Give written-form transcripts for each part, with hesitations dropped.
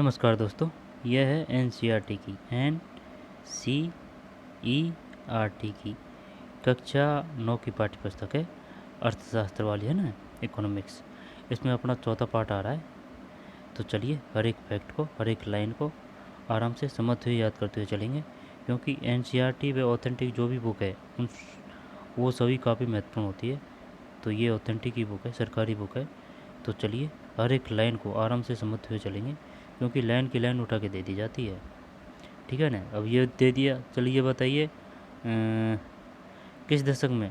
नमस्कार दोस्तों, यह है एनसीईआरटी की की कक्षा 9 की पाठ्य पुस्तक है। अर्थशास्त्र वाली है ना, इकोनॉमिक्स। इसमें अपना चौथा पार्ट आ रहा है। तो चलिए हर एक फैक्ट को, हर एक लाइन को आराम से समझते हुए याद करते हुए चलेंगे, क्योंकि एनसीईआरटी व ऑथेंटिक जो भी बुक है उन वो सभी काफ़ी महत्वपूर्ण होती है। तो ये ऑथेंटिक ही बुक है, सरकारी बुक है। तो चलिए हर एक लाइन को आराम से समझते हुए चलेंगे, क्योंकि लाइन की लाइन उठा के दे दी जाती है। ठीक है ना। अब ये दे दिया, चलिए बताइए किस दशक में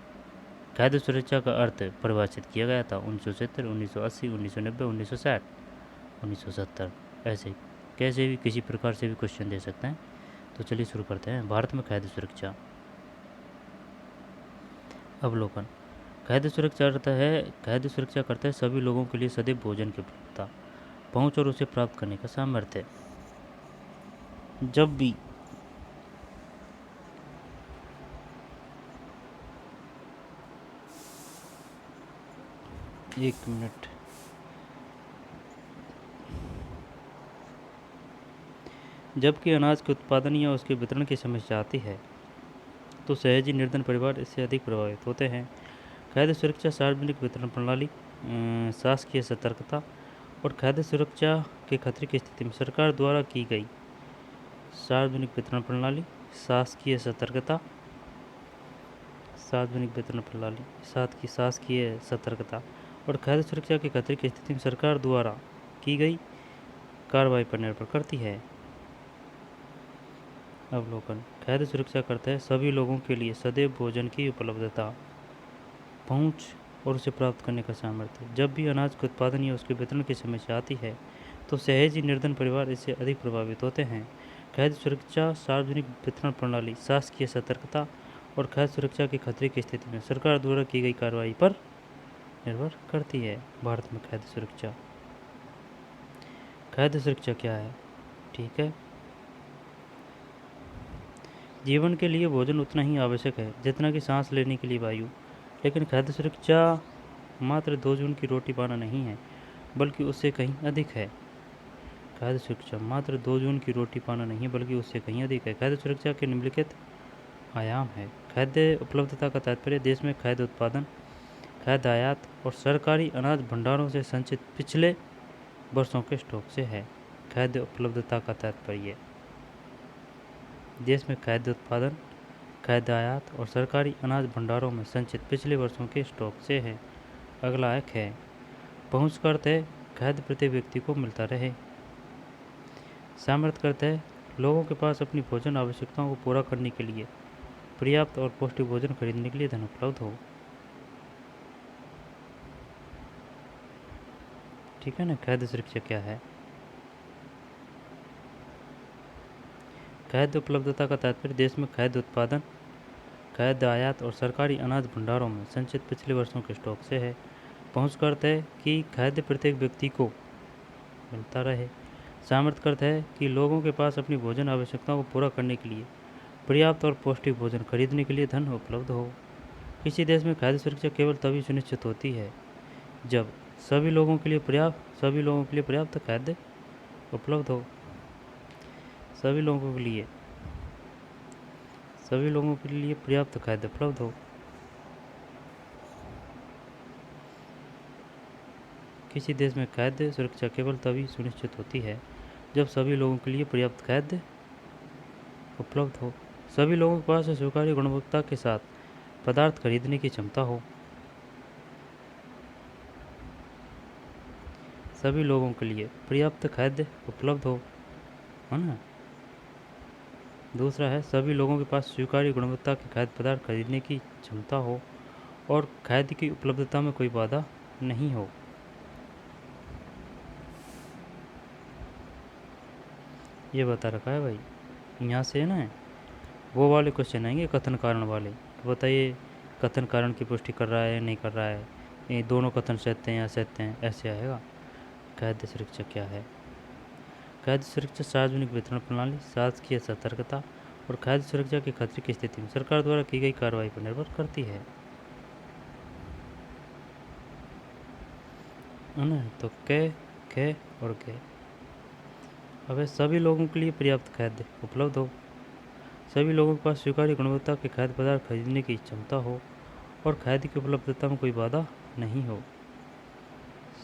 खाद्य सुरक्षा का अर्थ परिभाषित किया गया था? 1970, 1980, 1990, 1960, 1970। ऐसे कैसे भी किसी प्रकार से भी क्वेश्चन दे सकते हैं। तो चलिए शुरू करते हैं। भारत में खाद्य सुरक्षा। अवलोकन। खाद्य सुरक्षा करता है सभी लोगों के लिए सदैव भोजन की उपलब्धता, पहुँच और उसे प्राप्त करने का सामर्थ्य। जब भी एक मिनट, जबकि अनाज के उत्पादन या उसके वितरण की समस्या आती है तो सहजी निर्धन परिवार इससे अधिक प्रभावित होते हैं। खाद्य सुरक्षा, सार्वजनिक वितरण प्रणाली, शासकीय सतर्कता और खाद्य सुरक्षा के खतरे की स्थिति में सरकार द्वारा की गई सार्वजनिक वितरण प्रणाली, शासकीय सतर्कता, सार्वजनिक वितरण प्रणाली, शासकीय सतर्कता और खाद्य सुरक्षा के खतरे की स्थिति में सरकार द्वारा की गई कार्रवाई पर निर्भर करती है। अवलोकन। खाद्य सुरक्षा करता है सभी लोगों के लिए सदैव भोजन की उपलब्धता, पहुंच और उसे प्राप्त करने का सामर्थ्य। जब भी अनाज के उत्पादन या उसके वितरण की समस्या आती है तो सहजी निर्धन परिवार इससे अधिक प्रभावित होते हैं। खाद्य सुरक्षा, सार्वजनिक वितरण प्रणाली, शासकीय सतर्कता और खाद्य सुरक्षा के खतरे की स्थिति में सरकार द्वारा की गई कार्रवाई पर निर्भर करती है। भारत में खाद्य सुरक्षा। खाद्य सुरक्षा क्या है? ठीक है, जीवन के लिए भोजन उतना ही आवश्यक है जितना कि सांस लेने के लिए वायु। लेकिन खाद्य सुरक्षा मात्र 2 जून की रोटी पाना नहीं है, बल्कि उससे कहीं अधिक है। खाद्य सुरक्षा मात्र 2 जून की रोटी पाना नहीं है, बल्कि उससे कहीं अधिक है। खाद्य सुरक्षा के निम्नलिखित आयाम है। खाद्य उपलब्धता का तात्पर्य देश में खाद्य उत्पादन, खाद्य आयात और सरकारी अनाज भंडारों से संचित पिछले वर्षों के स्टॉक से है। खाद्य उपलब्धता का तात्पर्य देश में खाद्य उत्पादन, खाद्य आयात और सरकारी अनाज भंडारों में संचित पिछले वर्षों के स्टॉक से है। अगला एक है पहुँच का अर्थ है खाद्य प्रत्येक व्यक्ति को मिलता रहे। सामर्थ्य करता है लोगों के पास अपनी भोजन आवश्यकताओं को पूरा करने के लिए पर्याप्त और पौष्टिक भोजन खरीदने के लिए धन उपलब्ध हो। ठीक है ना। खाद्य सुरक्षा क्या है? खाद्य उपलब्धता का तात्पर्य देश में खाद्य उत्पादन, खाद्य आयात और सरकारी अनाज भंडारों में संचित पिछले वर्षों के स्टॉक से है। पहुँच का अर्थ है कि खाद्य प्रत्येक व्यक्ति को मिलता रहे। सामर्थ्य करता है कि लोगों के पास अपनी भोजन आवश्यकताओं को पूरा करने के लिए पर्याप्त और पौष्टिक भोजन खरीदने के लिए धन उपलब्ध हो। किसी देश में खाद्य सुरक्षा केवल तभी सुनिश्चित होती है जब सभी लोगों के लिए पर्याप्त खाद्य उपलब्ध हो। सभी लोगों के लिए पर्याप्त खाद्य उपलब्ध हो। किसी देश में खाद्य सुरक्षा केवल तभी सुनिश्चित होती है जब सभी लोगों के लिए पर्याप्त खाद्य उपलब्ध हो। सभी लोगों के पास स्वीकार्य गुणवत्ता के साथ पदार्थ खरीदने की क्षमता हो। सभी लोगों के लिए पर्याप्त खाद्य उपलब्ध हो, है ना। दूसरा है सभी लोगों के पास स्वीकार्य गुणवत्ता के खाद्य पदार्थ खरीदने की क्षमता हो और खाद्य की उपलब्धता में कोई बाधा नहीं हो। ये बता रखा है भाई। यहाँ से ना वो वाले क्वेश्चन आएंगे कथन कारण वाले। तो बताइए कथन कारण की पुष्टि कर रहा है या नहीं कर रहा है, ये दोनों कथन सत्य हैं या असत्य हैं, ऐसे आएगा। खाद्य सुरक्षा क्या है? खाद्य सुरक्षा, सार्वजनिक वितरण प्रणाली, शासकीय सतर्कता और खाद्य सुरक्षा के खतरे की स्थिति में सरकार द्वारा की गई कार्रवाई पर निर्भर करती है ना। तो क, ख और ग। अब सभी लोगों के लिए पर्याप्त खाद्य उपलब्ध हो, सभी लोगों के पास स्वीकार्य गुणवत्ता के खाद्य पदार्थ खरीदने की क्षमता हो और खाद्य की उपलब्धता में कोई बाधा नहीं हो।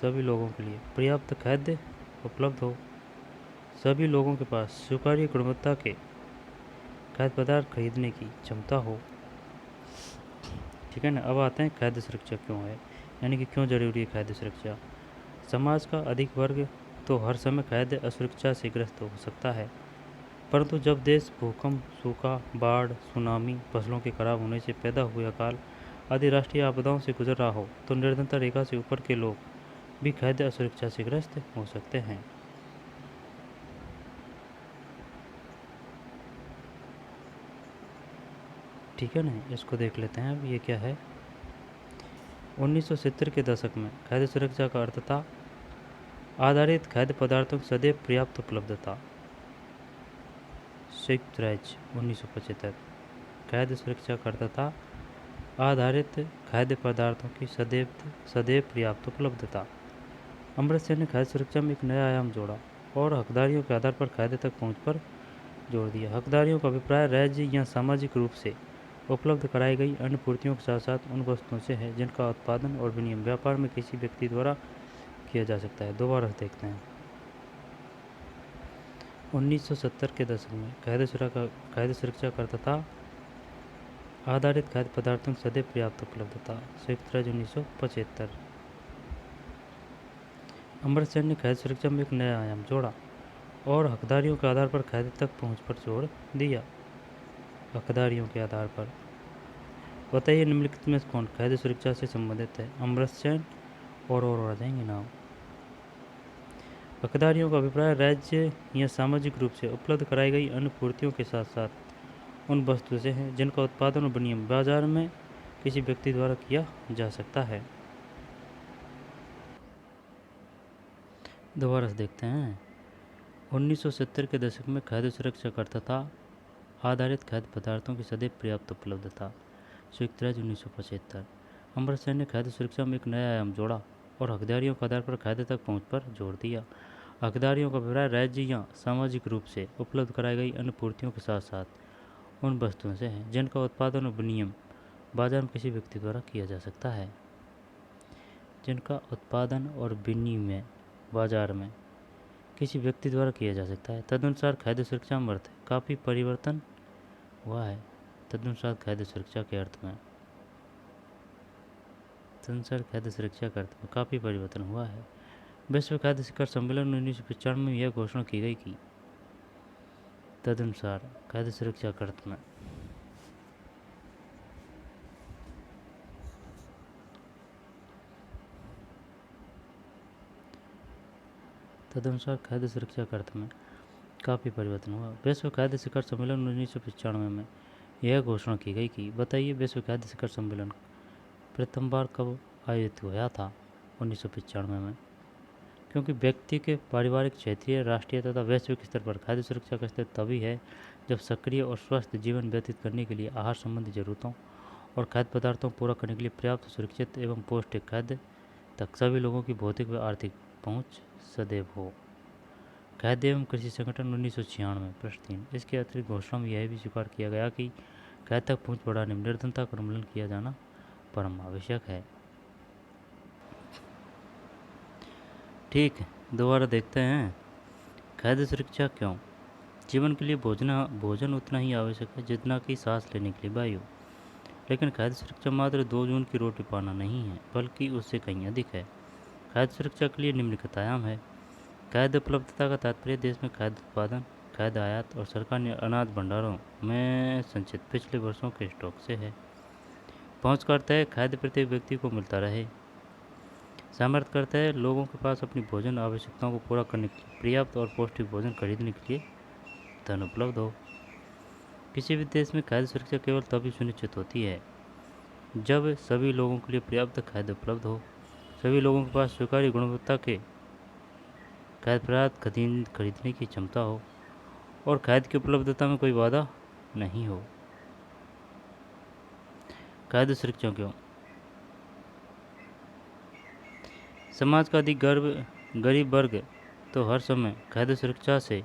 सभी लोगों के लिए पर्याप्त खाद्य उपलब्ध हो, सभी लोगों के पास स्वीकार्य गुणवत्ता के खाद्य पदार्थ खरीदने की क्षमता हो। ठीक है ना। अब आते हैं खाद्य सुरक्षा क्यों है, यानी कि क्यों जरूरी है खाद्य सुरक्षा। समाज का अधिक वर्ग तो हर समय खाद्य असुरक्षा से ग्रस्त हो सकता है, परंतु जब देश भूकंप, सूखा, बाढ़, सुनामी, फसलों के खराब होने से पैदा हुए अकाल आदि राष्ट्रीय आपदाओं से गुजर रहा हो तो निर्धनता रेखा से ऊपर के लोग भी खाद्य असुरक्षा से ग्रस्त हो सकते हैं। ठीक है ना। इसको देख लेते हैं। अब ये क्या है। 1970 के दशक में खाद्य सुरक्षा का अर्थ था आधारित खाद्य पदार्थों की सदैव पर्याप्त उपलब्धता। संयुक्त राज्य 1975 खाद्य सुरक्षा का अर्थ था आधारित खाद्य पदार्थों की सदैव पर्याप्त उपलब्धता। अमृतसर ने खाद्य सुरक्षा में एक नया आयाम जोड़ा और हकदारियों के आधार पर खाद्य तक पहुंच पर जोर दिया। हकदारियों का अभिप्राय राज्य या सामाजिक रूप से उपलब्ध कराई गई अन्य पूर्तियों के साथ साथ उन वस्तुओं से है जिनका उत्पादन और विनिमय व्यापार में किसी व्यक्ति द्वारा किया जा सकता है। दोबारा देखते हैं। 1970 के दशक में खाद्य सुरक्षा का अर्थ था आधारित खाद्य पदार्थों की सदैव पर्याप्त उपलब्धता। संयुक्त राज्य 1975। अमृतसर ने खाद्य सुरक्षा में एक नया आयाम जोड़ा और हकदारियों के आधार पर खाद्य तक पहुंच पर जोर दिया। हकदारियों के आधार पर बताइए निम्नलिखित में कौन खाद्य सुरक्षा से संबंधित है। अमृतसर और आ जाएंगे नाम। हकदारियों का अभिप्राय राज्य या सामाजिक रूप से उपलब्ध कराई गई अन्य पूर्तियों के साथ साथ उन वस्तुओं से है जिनका उत्पादन और विनिमय बाजार में किसी व्यक्ति द्वारा किया जा सकता है। दोबारा से देखते हैं। 1970 के दशक में खाद्य सुरक्षा का अर्थ था आधारित खाद्य पदार्थों की सदैव पर्याप्त उपलब्धता। संयुक्त राज्य 1975। अमृतसर ने खाद्य सुरक्षा में एक नया आयाम जोड़ा और हकदारियों के आधार पर खाद्य तक पहुंच पर जोर दिया। हकदारियों का अभिप्राय राज्य या सामाजिक रूप से उपलब्ध कराई गई अन्य पूर्तियों के साथ साथ उन वस्तुओं से है जिनका उत्पादन और विनिमय बाजार में किसी व्यक्ति द्वारा किया जा सकता है। जिनका उत्पादन और विनिमय बाजार में किसी व्यक्ति द्वारा किया जा सकता है। तदनुसार खाद्य सुरक्षा में अर्थ काफ़ी परिवर्तन हुआ है। तदनुसार खाद्य सुरक्षा के अर्थ में काफ़ी परिवर्तन हुआ है। विश्व खाद्य शिखर सम्मेलन 1995 में यह घोषणा की गई कि तदनुसार खाद्य सुरक्षा के अर्थ में काफ़ी परिवर्तन हुआ। विश्व खाद्य शिखर सम्मेलन 1995 में यह घोषणा की गई कि बताइए विश्व खाद्य शिखर सम्मेलन प्रथम बार कब आयोजित हुआ था। 1995 में। क्योंकि व्यक्ति के पारिवारिक, क्षेत्रीय, राष्ट्रीय तथा वैश्विक स्तर पर खाद्य सुरक्षा का स्तर तभी है जब सक्रिय और स्वस्थ जीवन व्यतीत करने के लिए आहार संबंधी जरूरतों और खाद्य पदार्थों को पूरा करने के लिए पर्याप्त, सुरक्षित एवं पौष्टिक खाद्य तक सभी लोगों की भौतिक व आर्थिक पहुँच सदैव हो। खाद्य एवं कृषि संगठन 1996 प्रश्न 3। इसके अतिरिक्त घोषणा में यह भी स्वीकार किया गया कि खाद्य तक पहुँच बढ़ाने में निर्धनता का उन्मूलन किया जाना परम आवश्यक है। ठीक है, दोबारा देखते हैं। खाद्य सुरक्षा क्यों। जीवन के लिए भोजन उतना ही आवश्यक है जितना कि सांस लेने के लिए वायु। लेकिन खाद्य सुरक्षा मात्र 2 जून की रोटी पाना नहीं है, बल्कि उससे कहीं अधिक है। खाद्य सुरक्षा के लिए निम्नलिखित आयाम है। खाद्य उपलब्धता का तात्पर्य देश में खाद्य उत्पादन, खाद्य आयात और सरकार ने अनाज भंडारों में संचित पिछले वर्षों के स्टॉक से है। पहुँच करता है खाद्य प्रत्येक व्यक्ति को मिलता रहे। सामर्थ्य करता है लोगों के पास अपनी भोजन आवश्यकताओं को पूरा करने के लिए पर्याप्त और पौष्टिक भोजन खरीदने के लिए धन उपलब्ध हो। किसी भी देश में खाद्य सुरक्षा केवल तभी सुनिश्चित होती है जब सभी लोगों के लिए पर्याप्त खाद्य उपलब्ध हो, सभी लोगों के पास स्वीकार्य गुणवत्ता के खाद्य पदार्थ खरीदने की क्षमता हो और खाद्य की उपलब्धता में कोई बाधा नहीं हो। खाद्य सुरक्षा क्यों। समाज का अधिक गरीब वर्ग तो हर समय खाद्य सुरक्षा से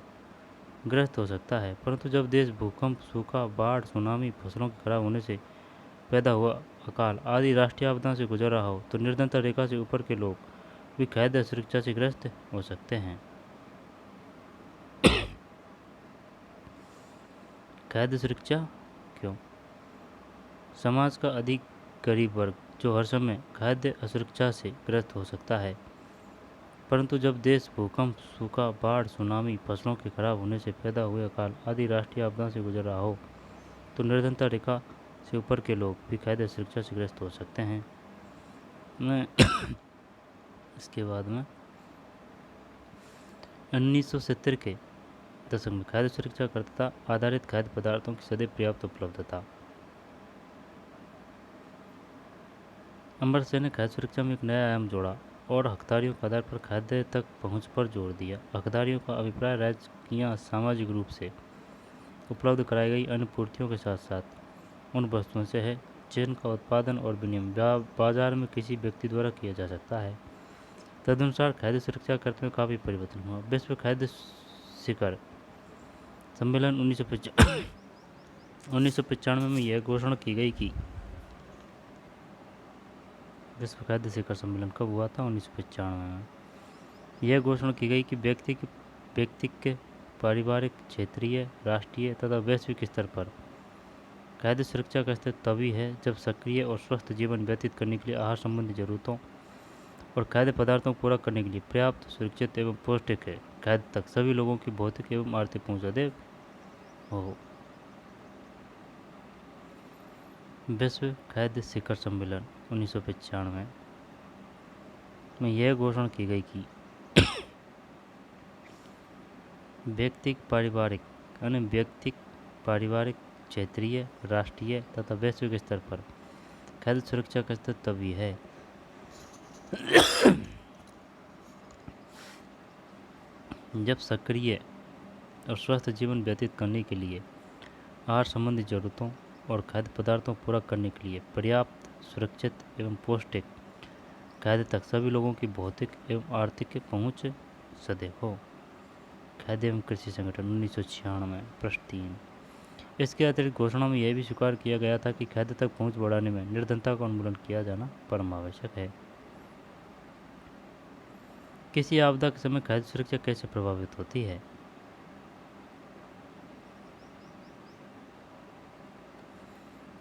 ग्रस्त हो सकता है। परंतु जब देश भूकंप, सूखा, बाढ़, सुनामी, फसलों के खराब होने से पैदा हुआ अकाल आदि राष्ट्रीय आपदा से गुजर रहा हो तो निर्धनता रेखा से ऊपर के लोग भी खाद्य सुरक्षा से ग्रस्त हो सकते हैं। खाद्य सुरक्षा क्यों? समाज का अधिक गरीब वर्ग जो हर समय खाद्य असुरक्षा से ग्रस्त हो सकता है। परंतु जब देश भूकंप, सूखा, बाढ़, सुनामी, फसलों के खराब होने से पैदा हुए अकाल आदि राष्ट्रीय आपदा से गुजर रहा हो तो निर्धनता रेखा से ऊपर के लोग भी खाद्य सुरक्षा से ग्रस्त हो सकते हैं। मैं इसके बाद में 1970 के दशक में खाद्य सुरक्षा करता आधारित खाद्य पदार्थों की सदैव पर्याप्त उपलब्धता। अमर्त्य सेन ने खाद्य सुरक्षा में एक नया आयाम जोड़ा और हकदारियों के आधार पर खाद्य तक पहुंच पर जोर दिया। हकदारियों का अभिप्राय राज्य या सामाजिक रूप से उपलब्ध कराई गई अन्य पूर्तियों के साथ साथ उन वस्तुओं से है जिनका उत्पादन और विनिमय बाजार में किसी व्यक्ति द्वारा किया जा सकता है। तदनुसार खाद्य सुरक्षा के अर्थ में काफ़ी परिवर्तन हुआ। विश्व खाद्य शिखर सम्मेलन 1995 में यह घोषणा की गई कि विश्व खाद्य शिखर सम्मेलन कब हुआ था? 1995 में। यह घोषणा की गई कि व्यक्तिक, पारिवारिक, क्षेत्रीय, राष्ट्रीय तथा वैश्विक स्तर पर खाद्य सुरक्षा का स्तर तभी है जब सक्रिय और स्वस्थ जीवन व्यतीत करने के लिए आहार संबंधी जरूरतों और खाद्य पदार्थों को पूरा करने के लिए पर्याप्त, सुरक्षित एवं पौष्टिक खाद्य तक सभी लोगों की भौतिक एवं आर्थिक पहुँच सदैव हो। विश्व खाद्य शिखर सम्मेलन 1995 में यह घोषणा की गई कि व्यक्तिक, पारिवारिक, क्षेत्रीय, राष्ट्रीय तथा वैश्विक स्तर पर खाद्य सुरक्षा का स्तर तभी है जब सक्रिय और स्वस्थ जीवन व्यतीत करने के लिए आहार संबंधी जरूरतों और खाद्य पदार्थों को पूरा करने के लिए पर्याप्त, सुरक्षित एवं पौष्टिक खाद्य तक सभी लोगों की भौतिक एवं आर्थिक पहुँच सदैव हो। खाद्य एवं कृषि संगठन 1996 प्रश्न 3। इसके अतिरिक्त घोषणा में यह भी स्वीकार किया गया था कि खाद्य तक पहुँच बढ़ाने में निर्धनता का उन्मूलन किया जाना परम आवश्यक है। किसी आपदा के समय खाद्य सुरक्षा कैसे प्रभावित होती है?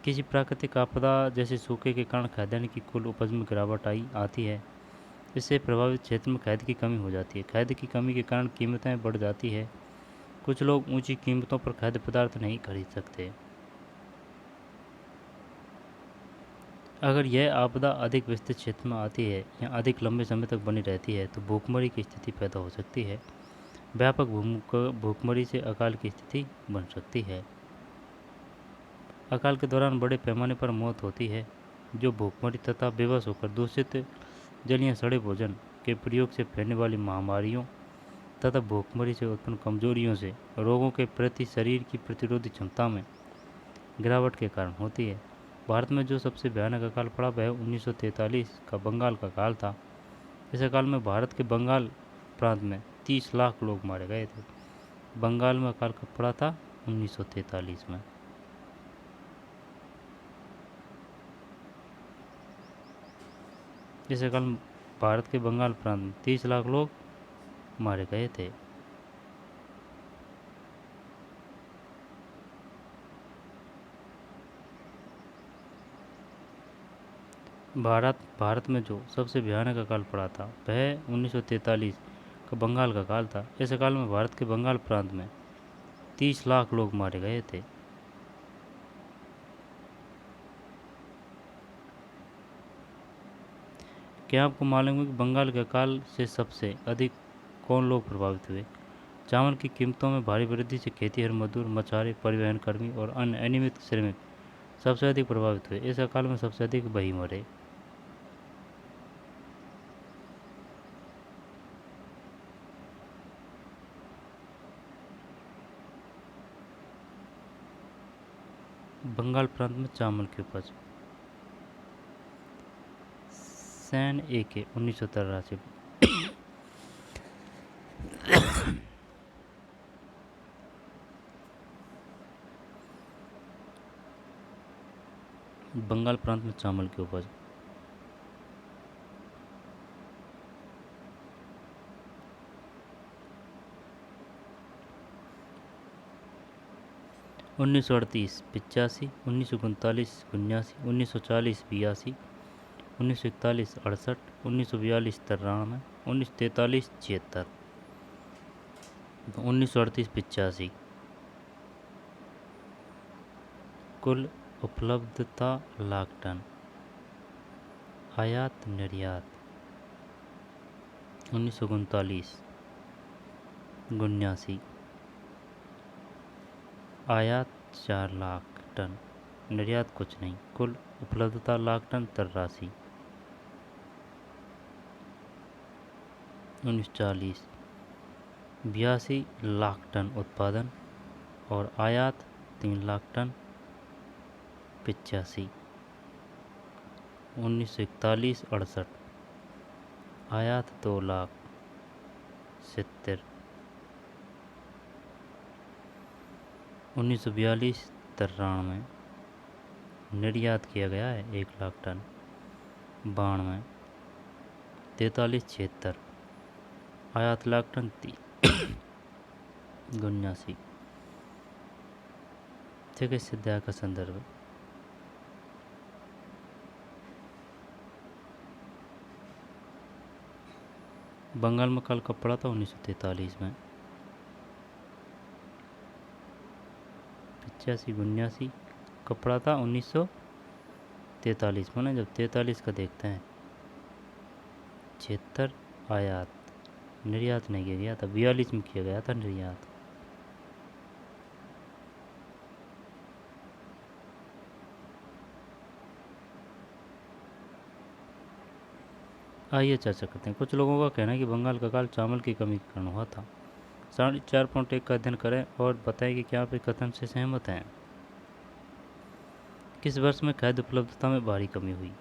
किसी प्राकृतिक आपदा जैसे सूखे के कारण खाद्यान्न की कुल उपज में गिरावट आती है। इससे प्रभावित क्षेत्र में खाद्य की कमी हो जाती है। खाद्य की कमी के कारण कीमतें बढ़ जाती है। कुछ लोग ऊंची कीमतों पर खाद्य पदार्थ नहीं खरीद सकते। अगर यह आपदा अधिक विस्तृत क्षेत्र में आती है या अधिक लंबे समय तक बनी रहती है तो भूखमरी की स्थिति पैदा हो सकती है। व्यापक भूखमरी से अकाल की स्थिति बन सकती है। अकाल के दौरान बड़े पैमाने पर मौत होती है जो भूखमरी तथा बेबस होकर दूषित जल या सड़े भोजन के प्रयोग से फैलने वाली महामारियों तथा भूखमरी से उत्पन्न कमजोरियों से रोगों के प्रति शरीर की प्रतिरोधी क्षमता में गिरावट के कारण होती है। भारत में जो सबसे भयानक अकाल पड़ा वह 1943 का बंगाल का काल था। इस अकाल में भारत के बंगाल प्रांत में 30 लाख लोग मारे गए थे। बंगाल में अकाल कब पड़ा था? 1943 में। इस अकाल में भारत के बंगाल प्रांत में 30 लाख लोग मारे गए थे। भारत में जो सबसे भयानक अकाल पड़ा था वह 1943 का बंगाल का काल था। इस अकाल में भारत के बंगाल प्रांत में 30 लाख लोग मारे गए थे। क्या आपको मालूम है कि बंगाल के अकाल से सबसे अधिक कौन लोग प्रभावित हुए? चावल की कीमतों में भारी वृद्धि से खेतीहर मजदूर, मछुआरे, परिवहन कर्मी और अन्य अनियमित श्रमिक सबसे अधिक प्रभावित हुए। इस अकाल में सबसे अधिक वही मरे। बंगाल प्रांत में चावल की उपज सैन AK 1983। बंगाल प्रांत में चावल की उपज। उन्नीस सौ अड़तीस 85, 1939 79, 1940 82, 1941 68, 1942 93, 1943 76। 1938 85। कुल उपलब्धता लाख टन। आयात निर्यात 1939 79। आयात 4 लाख टन, निर्यात कुछ नहीं। कुल उपलब्धता लाख टन 83। 1940 82 लाख टन उत्पादन और आयात 3 लाख टन 85। 1941 68 आयात 2 लाख 70। 1942 93 निर्यात किया गया है 1 लाख टन। 92 43 76 आयात लाख टन 79। ठीक है, सिद्धाया का संदर्भ। बंगाल में काल कब पड़ा था? 1943 में। 85 79 कब पड़ा था? 1943 में ना। जब 43 का देखते हैं, 76 आयात, निर्यात नहीं किया गया था। 42 में किया गया था निर्यात। आइए चर्चा करते हैं। कुछ लोगों का कहना है कि बंगाल का काल चावल की कमी के कारण हुआ था। 4.1 का अध्ययन करें और बताएं कि क्या आप इस कथन से सहमत हैं। किस वर्ष में खाद्य उपलब्धता में भारी कमी हुई?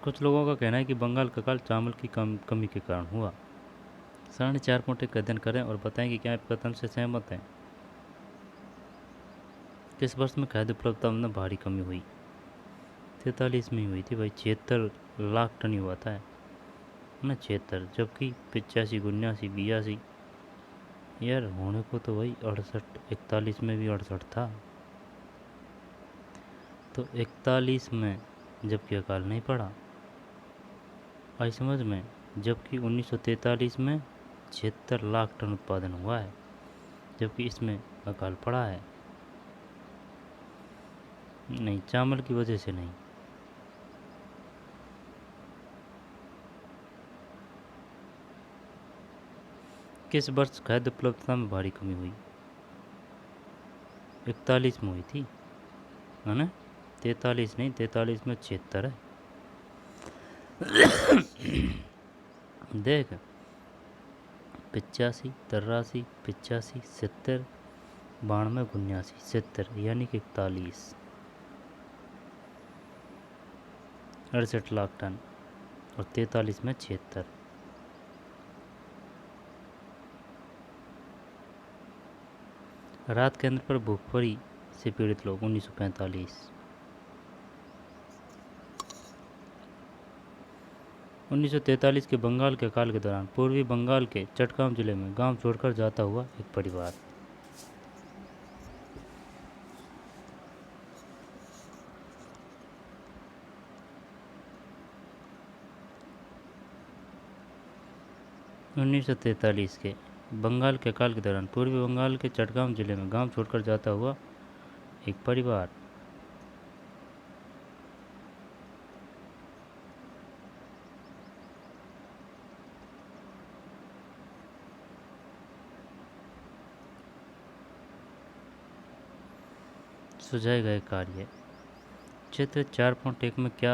कुछ लोगों का कहना है कि बंगाल का काल चावल की कमी के कारण हुआ। 4.1 का अध्ययन करें और बताएं कि क्या आप कथन से सहमत हैं। किस वर्ष में खाद्य उपलब्धता में भारी कमी हुई? 43 में ही हुई थी भाई। 76 लाख टन ही हुआ था ना, 76। जबकि 85 79 82 यार होने को तो वही 68 41 में भी 68 था। तो 41 में जबकि अकाल नहीं पड़ा, आई समझ में। जबकि 1943 में 76 लाख टन उत्पादन हुआ है, जबकि इसमें अकाल पड़ा है। नहीं, चावल की वजह से नहीं। किस वर्ष खाद्य उपलब्धता में भारी कमी हुई? 41 में हुई थी, है ना। 43 नहीं, 43 में 76 है। देख, 85 83 85 70 92 79 70 यानी कि 41 68 लाख टन और 43 में 76। रात केंद्र पर भूखमरी से पीड़ित लोग 1945। 1943 के बंगाल के अकाल के दौरान पूर्वी बंगाल के चटगांव जिले में गांव छोड़कर जाता हुआ एक परिवार। उन्नीस सौ तैंतालीस के बंगाल के अकाल के दौरान पूर्वी बंगाल के चटगांव जिले में गांव छोड़कर जाता हुआ एक परिवार। सुझाए गए कार्य। चित्र 4.1 में क्या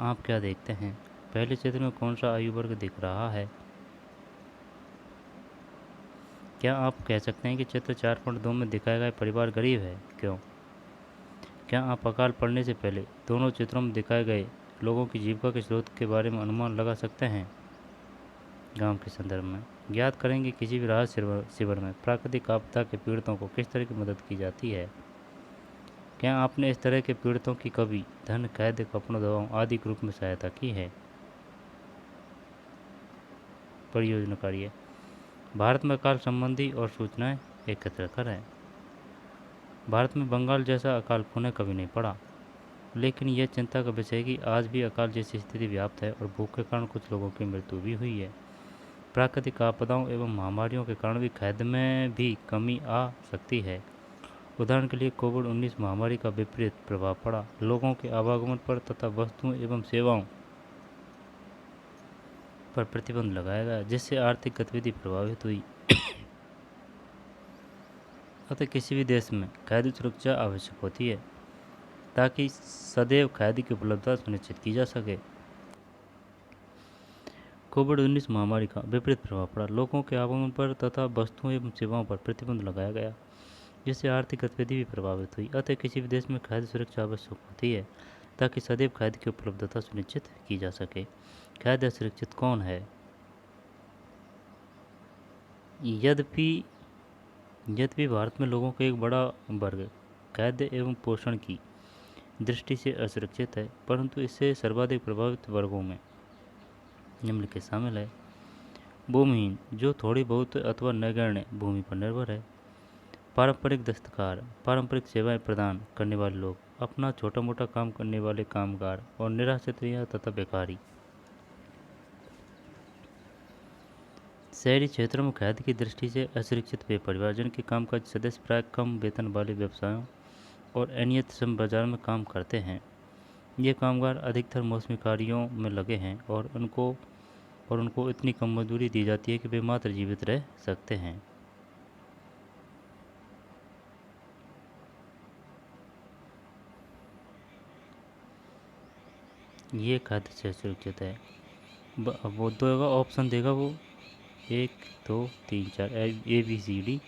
आप क्या देखते हैं? पहले चित्र में कौन सा आयु वर्ग दिख रहा है? क्या आप कह सकते हैं कि चित्र 4.2 में दिखाया गया परिवार गरीब है? क्यों? क्या आप अकाल पड़ने से पहले दोनों चित्रों में दिखाए गए लोगों की जीविका के स्रोत के बारे में अनुमान लगा सकते हैं गांव के संदर्भ में? ज्ञात करेंगे किसी भी राहत शिविर में प्राकृतिक आपदा के पीड़ितों को किस तरह की मदद की जाती है। क्या आपने इस तरह के पीड़ितों की कभी धन, कैद, कपड़ों, दवाओं आदि के रूप में सहायता की है। परियोजना कार्य। भारत में अकाल संबंधी और सूचनाएं एकत्र करें। भारत में बंगाल जैसा अकाल पुनः कभी नहीं पड़ा, लेकिन यह चिंता का विषय है कि आज भी अकाल जैसी स्थिति व्याप्त है और भूख के कारण कुछ लोगों की मृत्यु भी हुई है। प्राकृतिक आपदाओं एवं महामारियों के कारण भी खाद्य में भी कमी आ सकती है। उदाहरण के लिए कोविड-19 महामारी का विपरीत प्रभाव पड़ा, लोगों के आवागमन पर तथा वस्तुओं एवं सेवाओं पर प्रतिबंध लगाया गया, जिससे आर्थिक गतिविधि प्रभावित हुई। अतः किसी भी देश में खाद्य सुरक्षा आवश्यक होती है ताकि सदैव खाद्य की उपलब्धता सुनिश्चित की जा सके। कोविड-19 महामारी का विपरीत प्रभाव पड़ा, लोगों के आवागमन पर तथा वस्तुओं एवं सेवाओं पर प्रतिबंध लगाया गया, जिससे आर्थिक गतिविधि भी प्रभावित हुई। अतः किसी भी देश में खाद्य सुरक्षा आवश्यक होती है ताकि सदैव खाद्य की उपलब्धता सुनिश्चित की जा सके। खाद्य असुरक्षित कौन है। यद्यपि भारत में लोगों का एक बड़ा वर्ग खाद्य एवं पोषण की दृष्टि से असुरक्षित है, परंतु इससे सर्वाधिक प्रभावित वर्गों में निम्नलिखित शामिल है। भूमिहीन, जो थोड़ी बहुत अथवा नगण्य भूमि पर निर्भर है। पारंपरिक दस्तकार, पारंपरिक सेवाएं प्रदान करने वाले लोग, अपना छोटा मोटा काम करने वाले कामगार और निराश्रित तथा बेकारी। शहरी क्षेत्रों में खाद्य की दृष्टि से असुरक्षित वे परिवार जिनके कामकाज सदस्य प्राय कम वेतन वाले व्यवसायों और अनियमित श्रम बाजार में काम करते हैं। ये कामगार अधिकतर मौसमी कार्यों में लगे हैं और उनको इतनी कम मजदूरी दी जाती है कि वे मात्र जीवित रह सकते हैं। ये खाद्य से सुरक्षित है। वो देगा ऑप्शन देगा वो 1 2 3 4 ABCD।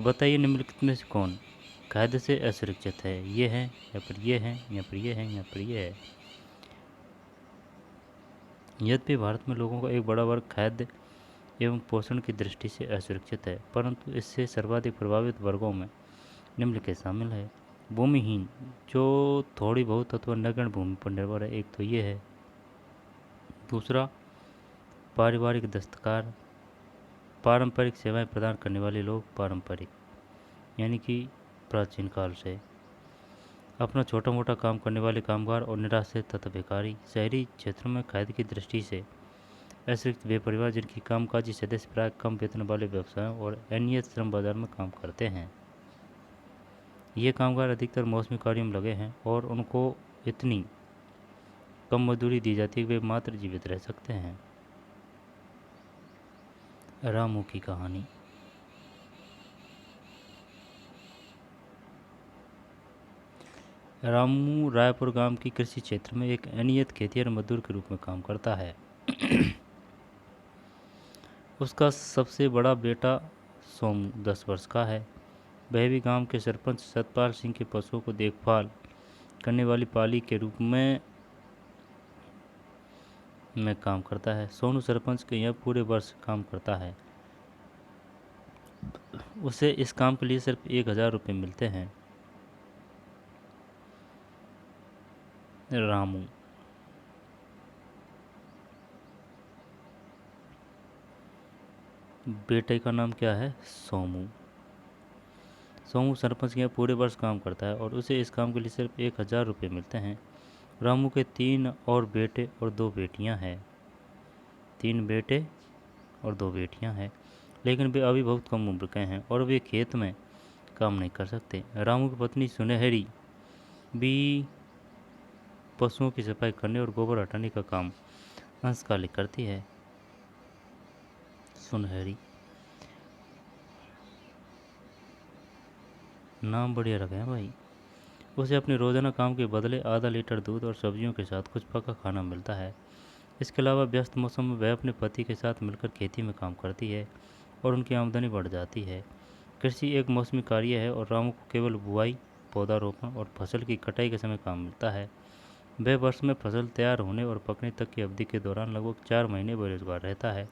बताइए निम्नलिखित में से कौन खाद्य से असुरक्षित है। ये है या फिर ये है या फिर ये है या फिर ये है। यद्यपि भारत में लोगों का एक बड़ा वर्ग खाद्य एवं पोषण की दृष्टि से असुरक्षित है, परंतु इससे सर्वाधिक प्रभावित वर्गों में निम्नलिखित शामिल है। भूमिहीन, जो थोड़ी बहुत अथवा नगण्य भूमि पर निर्भर है, एक तो ये है। दूसरा, पारिवारिक दस्तकार, पारंपरिक सेवाएं प्रदान करने वाले लोग, पारंपरिक यानी कि प्राचीन काल से। अपना छोटा मोटा काम करने वाले कामगार और निराश्रित तथा बेकारी। शहरी क्षेत्रों में खाद्य की दृष्टि से असुरक्षित वे परिवार जिनकी कामकाजी सदस्य प्राय कम वेतन वाले व्यवसायों और अनियमित श्रम बाजार में काम करते हैं। ये कामगार अधिकतर मौसमी कार्यों में लगे हैं और उनको इतनी कम मजदूरी दी जाती है कि वे मात्र जीवित रह सकते हैं। रामू की कहानी। रामू रायपुर गांव की कृषि क्षेत्र में एक अनियत खेतिहर मजदूर के रूप में काम करता है। उसका सबसे बड़ा बेटा सोमू 10 वर्ष का है। वह भी गांव के सरपंच सतपाल सिंह के पशुओं को देखभाल करने वाली पाली के रूप में काम करता है। सोनू सरपंच के यहाँ पूरे वर्ष काम करता है। उसे इस काम के लिए सिर्फ 1000 रुपये मिलते हैं। रामू। बेटे का नाम क्या है। सोमू। सोमू सरपंच के यहाँ पूरे वर्ष काम करता है और उसे इस काम के लिए सिर्फ 1000 रुपये मिलते हैं। रामू के 3 और बेटे और 2 बेटियां हैं। 3 बेटे और 2 बेटियां हैं, लेकिन वे अभी बहुत कम उम्र के हैं और वे खेत में काम नहीं कर सकते। रामू की पत्नी सुनहरी भी पशुओं की सफाई करने और गोबर हटाने का काम अंशकालिक करती है। सुनहरी, नाम बढ़िया रखे हैं भाई। उसे अपने रोजाना काम के बदले आधा लीटर दूध और सब्जियों के साथ कुछ पका खाना मिलता है। इसके अलावा व्यस्त मौसम में वह अपने पति के साथ मिलकर खेती में काम करती है और उनकी आमदनी बढ़ जाती है। कृषि एक मौसमी कार्य है और रामू को केवल बुआई, पौधारोपण और फसल की कटाई के समय काम मिलता है। वह वर्ष में फसल तैयार होने और पकने तक की अवधि के दौरान लगभग 4 महीने बेरोजगार रहता है।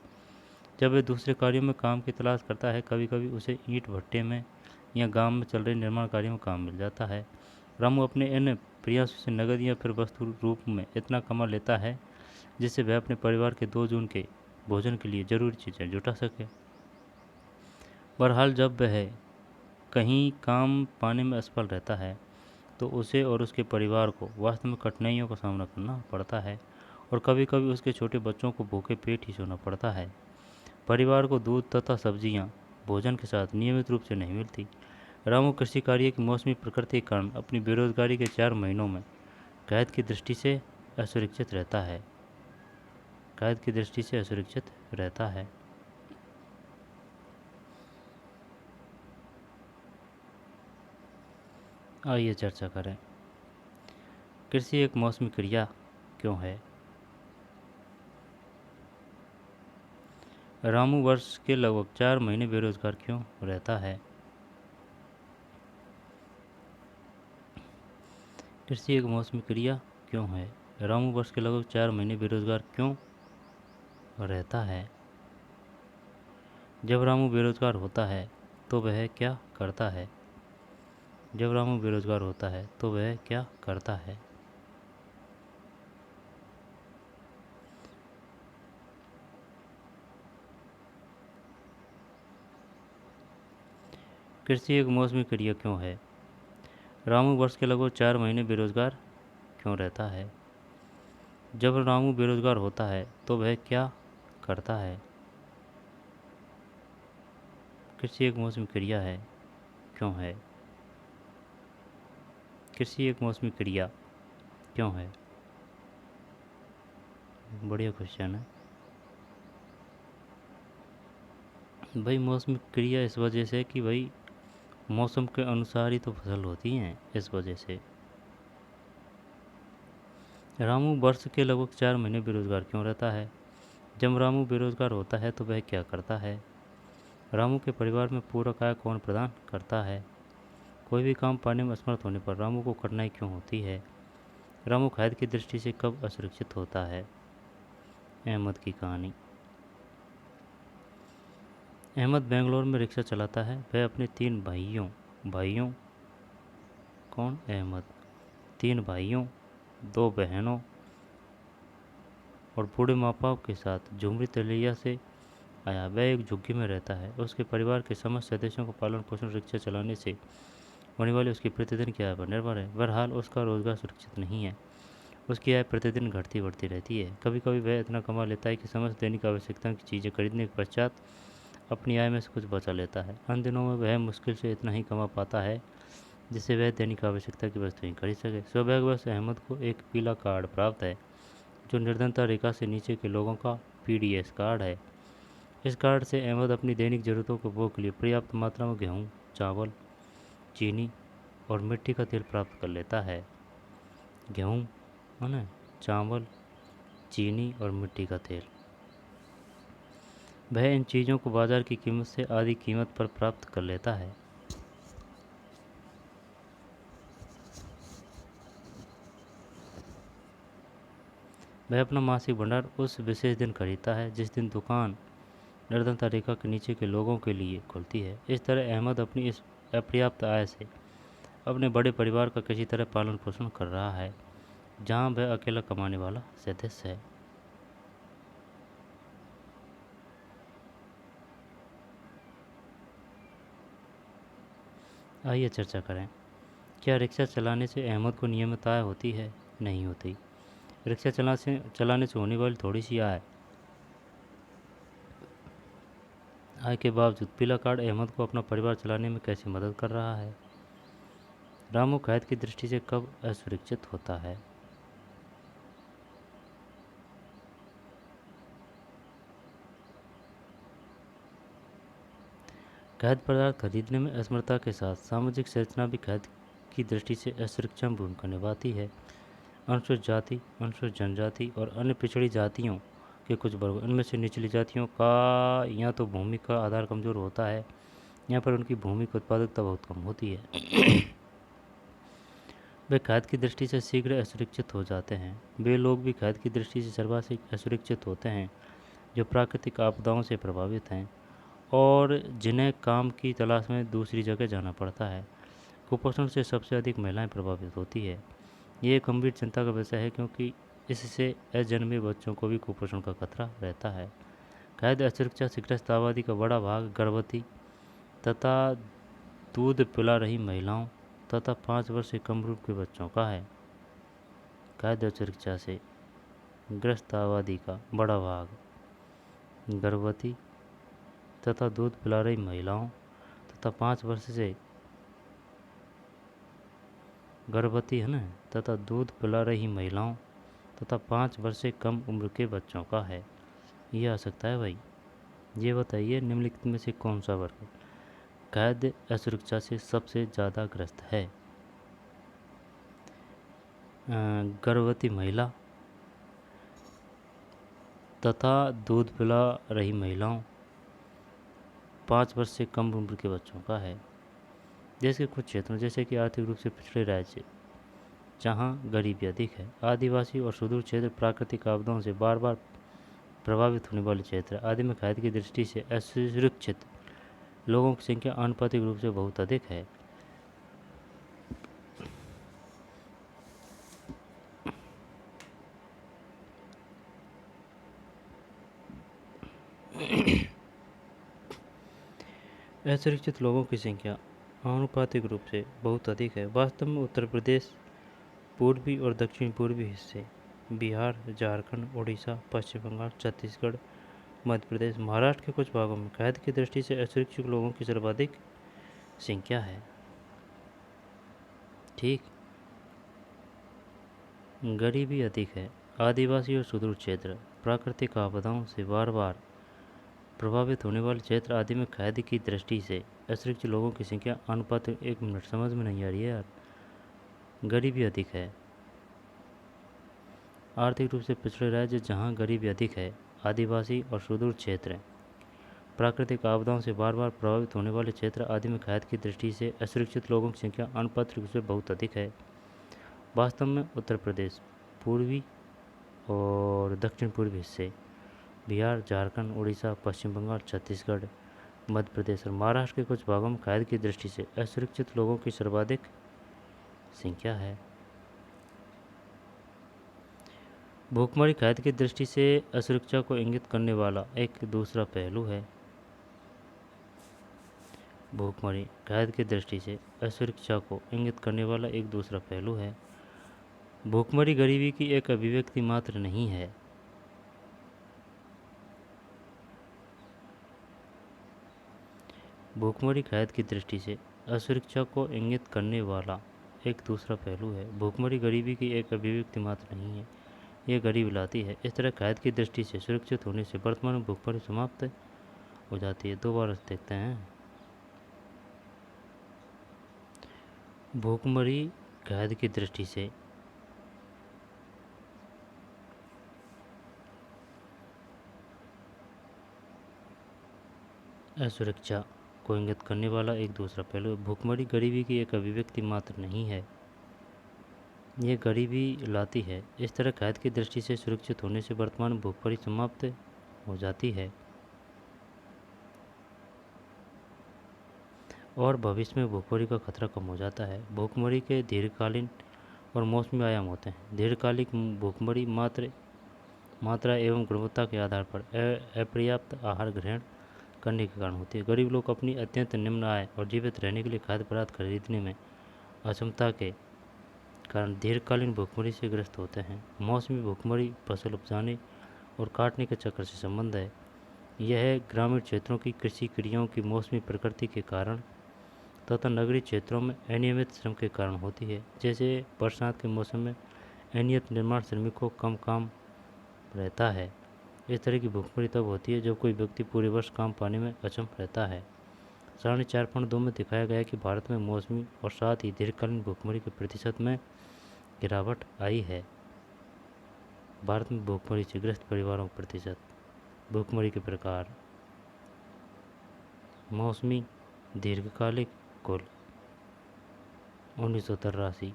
जब वह दूसरे कार्यों में काम की तलाश करता है, कभी कभी उसे ईंट भट्टे में या गांव में चल रहे निर्माण कार्यों में काम मिल जाता है। रामू अपने इन प्रयासों से नगद या फिर वस्तु रूप में इतना कमा लेता है जिससे वह अपने परिवार के 2 जून के भोजन के लिए जरूरी चीज़ें जुटा सके। बहरहाल जब वह कहीं काम पाने में असफल रहता है तो उसे और उसके परिवार को वास्तव में कठिनाइयों का सामना करना पड़ता है और कभी कभी उसके छोटे बच्चों को भूखे पेट ही सोना पड़ता है। परिवार को दूध तथा सब्जियां भोजन के साथ नियमित रूप से नहीं मिलती। रामू कृषि कार्य की मौसमी प्रकृति के कारण अपनी बेरोजगारी के 4 महीनों में कैद की दृष्टि से असुरक्षित रहता है। कैद की दृष्टि से असुरक्षित रहता है। आइए चर्चा करें, कृषि एक मौसमी क्रिया क्यों है। रामू वर्ष के लगभग 4 महीने बेरोजगार क्यों रहता है। कृषि एक मौसमी क्रिया क्यों है। रामू वर्ष के लगभग 4 महीने बेरोजगार क्यों रहता है। जब रामू बेरोजगार होता है तो वह क्या करता है। जब रामू बेरोजगार होता है तो वह क्या करता है। कृषि एक मौसमी क्रिया क्यों है। रामू वर्ष के लगभग 4 महीने बेरोजगार क्यों रहता है। जब रामू बेरोजगार होता है तो वह क्या करता है। कृषि एक मौसमी क्रिया है क्यों है। कृषि एक मौसमी क्रिया क्यों है। बढ़िया क्वेश्चन है भाई। मौसमी क्रिया इस वजह से कि भाई मौसम के अनुसार ही तो फसल होती हैं, इस वजह से। रामू वर्ष के लगभग 4 महीने बेरोजगार क्यों रहता है। जब रामू बेरोजगार होता है तो वह क्या करता है। रामू के परिवार में पूरक आय कौन प्रदान करता है। कोई भी काम पाने में असमर्थ होने पर रामू को कठिनाई क्यों होती है। रामू खाद की दृष्टि से कब असुरक्षित होता है। अहमद की कहानी। अहमद बेंगलोर में रिक्शा चलाता है। वह अपने 3 भाइयों कौन अहमद 3 भाइयों 2 बहनों और बूढ़े माँ बाप के साथ झुमरी तलैया से आया। वह एक झुग्गी में रहता है। उसके परिवार के समस्त सदस्यों को पालन पोषण रिक्शा चलाने से होने वाली उसकी प्रतिदिन की आय पर निर्भर है। बहरहाल उसका रोजगार सुरक्षित नहीं है। उसकी आय प्रतिदिन घटती बढ़ती रहती है। कभी कभी वह इतना कमा लेता है कि समस्त दैनिक आवश्यकता की चीज़ें खरीदने के पश्चात अपनी आय में से कुछ बचा लेता है। अन्य दिनों में वह मुश्किल से इतना ही कमा पाता है जिससे वह दैनिक आवश्यकता की वस्तुएं खरीद सके। सौभाग्यवश अहमद को एक पीला कार्ड प्राप्त है जो निर्धनता रेखा से नीचे के लोगों का PDS कार्ड है। इस कार्ड से अहमद अपनी दैनिक जरूरतों को उपभोग के लिए पर्याप्त मात्रा में गेहूँ, चावल, चीनी और मिट्टी का तेल प्राप्त कर लेता है। गेहूँ है ना, चावल, चीनी और मिट्टी का तेल। वह इन चीज़ों को बाजार की कीमत से आधी कीमत पर प्राप्त कर लेता है। वह अपना मासिक भंडार उस विशेष दिन खरीदता है जिस दिन दुकान निर्धनता रेखा के नीचे के लोगों के लिए खुलती है। इस तरह अहमद अपनी इस अपर्याप्त आय से अपने बड़े परिवार का किसी तरह पालन पोषण कर रहा है जहां वह अकेला कमाने वाला सदस्य है। आइए चर्चा करें, क्या रिक्शा चलाने से अहमद को नियमित आय होती है। नहीं होती। रिक्शा चलाने से होने वाली थोड़ी सी आय के बावजूद पीला कार्ड अहमद को अपना परिवार चलाने में कैसे मदद कर रहा है। रामू कैद की दृष्टि से कब असुरक्षित होता है। खाद्य पदार्थ खरीदने में असमर्थता के साथ सामाजिक संरचना भी खाद्य की दृष्टि से असुरक्षा भूमिका निभाती है। अनुसूचित जाति, अनुसूचित जनजाति और अन्य पिछड़ी जातियों के कुछ वर्ग, इनमें से निचली जातियों का या तो भूमि का आधार कमज़ोर होता है यहाँ पर उनकी भूमि की उत्पादकता बहुत कम होती है। वे खाद्य की दृष्टि से शीघ्र असुरक्षित हो जाते हैं। वे लोग भी खाद्य की दृष्टि से सर्वाधिक असुरक्षित होते हैं जो प्राकृतिक आपदाओं से प्रभावित हैं और जिन्हें काम की तलाश में दूसरी जगह जाना पड़ता है। कुपोषण से सबसे अधिक महिलाएं प्रभावित होती है। ये एक गंभीर चिंता का विषय है क्योंकि इससे अजन्मे बच्चों को भी कुपोषण का खतरा रहता है। खाद्य असुरक्षा से ग्रस्त आबादी का बड़ा भाग गर्भवती तथा दूध पिला रही महिलाओं तथा 5 वर्ष से कम उम्र के बच्चों का है। खाद्य असुरक्षा से ग्रस्त आबादी का बड़ा भाग गर्भवती तथा दूध पिला रही महिलाओं तथा 5 वर्ष से गर्भवती है ना तथा दूध पिला रही महिलाओं तथा 5 वर्ष से कम उम्र के बच्चों का है। ये आ सकता है भाई। ये बताइए निम्नलिखित में से कौन सा वर्ग खाद्य असुरक्षा से सबसे ज़्यादा ग्रस्त है? गर्भवती महिला तथा दूध पिला रही महिलाओं 5 वर्ष से कम उम्र के बच्चों का है। देश के कुछ क्षेत्रों जैसे कि आर्थिक रूप से पिछड़े राज्य जहां गरीबी अधिक है, आदिवासी और सुदूर क्षेत्र, प्राकृतिक आपदाओं से बार बार प्रभावित होने वाले क्षेत्र आदि में खाद्य की दृष्टि से असुरक्षित लोगों की संख्या आनुपातिक रूप से बहुत अधिक है। असुरक्षित लोगों की संख्या आनुपातिक रूप से बहुत अधिक है। वास्तव में उत्तर प्रदेश, पूर्वी और दक्षिण पूर्वी हिस्से, बिहार, झारखंड, उड़ीसा, पश्चिम बंगाल, छत्तीसगढ़, मध्य प्रदेश, महाराष्ट्र के कुछ भागों में खाद्य की दृष्टि से असुरक्षित लोगों की सर्वाधिक संख्या है। ठीक। गरीबी अधिक है। आदिवासी और सुदूर क्षेत्र, प्राकृतिक आपदाओं से बार बार प्रभावित होने वाले क्षेत्र आदि में खाद्य की दृष्टि से असुरक्षित लोगों की संख्या अनुपात 1 मिनट समझ में नहीं आ रही है यार। गरीबी अधिक है। आर्थिक रूप से पिछड़े राज्य जहां गरीबी अधिक है, आदिवासी और सुदूर क्षेत्र, प्राकृतिक आपदाओं से बार बार प्रभावित होने वाले क्षेत्र आदि में खाद्य की दृष्टि से असुरक्षित लोगों की संख्या अनुपात रूप से बहुत अधिक है। वास्तव में उत्तर प्रदेश, पूर्वी और दक्षिण पूर्वी हिस्से, बिहार, झारखंड, उड़ीसा, पश्चिम बंगाल, छत्तीसगढ़, मध्य प्रदेश और महाराष्ट्र के कुछ भागों में खाद्य की दृष्टि से असुरक्षित लोगों की सर्वाधिक संख्या है। भूखमरी खाद्य की दृष्टि से असुरक्षा को इंगित करने वाला एक दूसरा पहलू है। भूखमरी खाद्य की दृष्टि से असुरक्षा को इंगित करने वाला एक दूसरा पहलू है। भूखमरी गरीबी की एक अभिव्यक्ति मात्र नहीं है। भूखमरी खाद्य की दृष्टि से असुरक्षा को इंगित करने वाला एक दूसरा पहलू है। भूखमरी गरीबी की एक अभिव्यक्ति मात्र नहीं है, ये गरीबी लाती है। इस तरह खाद्य की दृष्टि से सुरक्षित होने से वर्तमान में भूखमरी समाप्त हो जाती है। दोबारा देखते हैं। भूखमरी खाद्य की दृष्टि से असुरक्षा को इंगित करने वाला एक दूसरा पहलू है। भूखमरी गरीबी की एक अभिव्यक्ति मात्र नहीं है, ये गरीबी लाती है। इस तरह खाद्य की दृष्टि से सुरक्षित होने से वर्तमान में भूखमरी समाप्त हो जाती है और भविष्य में भूखमरी का खतरा कम हो जाता है। भूखमरी के दीर्घकालीन और मौसमी आयाम होते हैं। दीर्घकालिक भूखमरी मात्रा एवं गुणवत्ता के आधार पर अपर्याप्त आहार ग्रहण करने के कारण होती है। गरीब लोग अपनी अत्यंत निम्न आय और जीवित रहने के लिए खाद्य पदार्थ खरीदने में अक्षमता के कारण दीर्घकालीन भूखमरी से ग्रस्त होते हैं। मौसमी भूखमरी फसल उपजाने और काटने के चक्र से संबंध है। यह ग्रामीण क्षेत्रों की कृषि क्रियाओं की मौसमी प्रकृति के कारण तथा नगरीय क्षेत्रों में अनियमित श्रम के कारण होती है। जैसे बरसात के मौसम में अनियमित निर्माण श्रमिकों को कम काम रहता है। इस तरह की भूखमरी तब होती है जब कोई व्यक्ति पूरे वर्ष काम पाने में अक्षम रहता है। सारणी 4.2 में दिखाया गया है कि भारत में मौसमी और साथ ही दीर्घकालीन भूखमरी के प्रतिशत में गिरावट आई है। भारत में भूखमरी से ग्रस्त परिवारों का प्रतिशत, भूखमरी के प्रकार, मौसमी, दीर्घकालिक, कुल 1983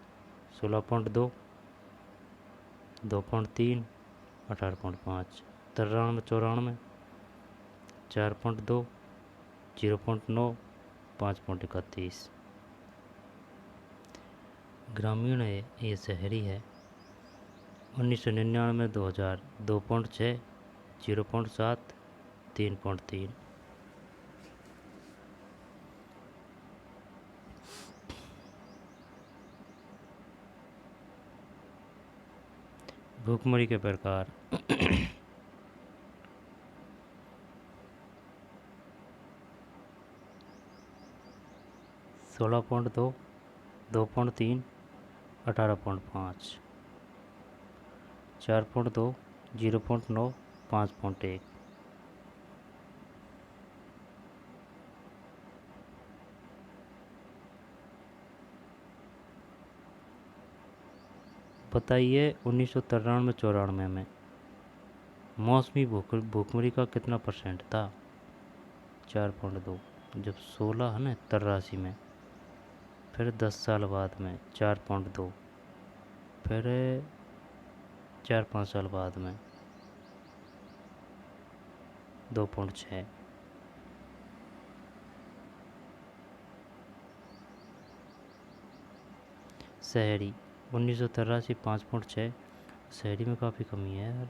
16.2, 2.3, 18.5, 93, 94, 4.2, 0.9, 5.31। ग्रामीण है, ये शहरी है। 1999, 2000, 2.6, 0.7, 3.3। भूखमरी के प्रकार। 16.2, 2.3, 18.5। 4.2, 0.9, 5.1। बताइए 1993-94 में मौसमी भूखमरी का कितना परसेंट था? 4.2। जब 16 है ना 83 में, फिर 10 साल बाद में 4.2, फिर 4-5 साल बाद में 2.6। शहरी 1983 5.6। शहरी में काफ़ी कमी है यार।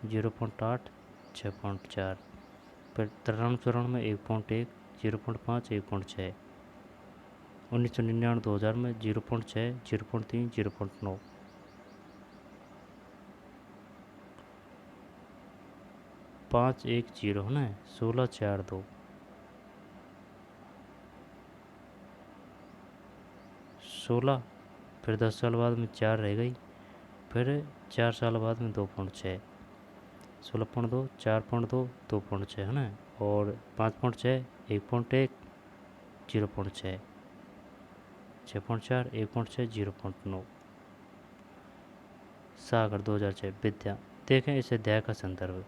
0.8, 6.4। फिर 93-94 में 1.1, 0.5, 1.6। 1999-2000 में 0.6, 0.3, 0.9। 510 है ना, 1642। 16, फिर 10 साल बाद में 4 रह गई, फिर 4 साल बाद में 2.6। 16.2, 4.2, 2.6 है ना, और 5.6, 1.1, 0.6, 6.4, 1.6, 0.9। सागर 2006। विद्या देखें इस अध्याय का संदर्भ।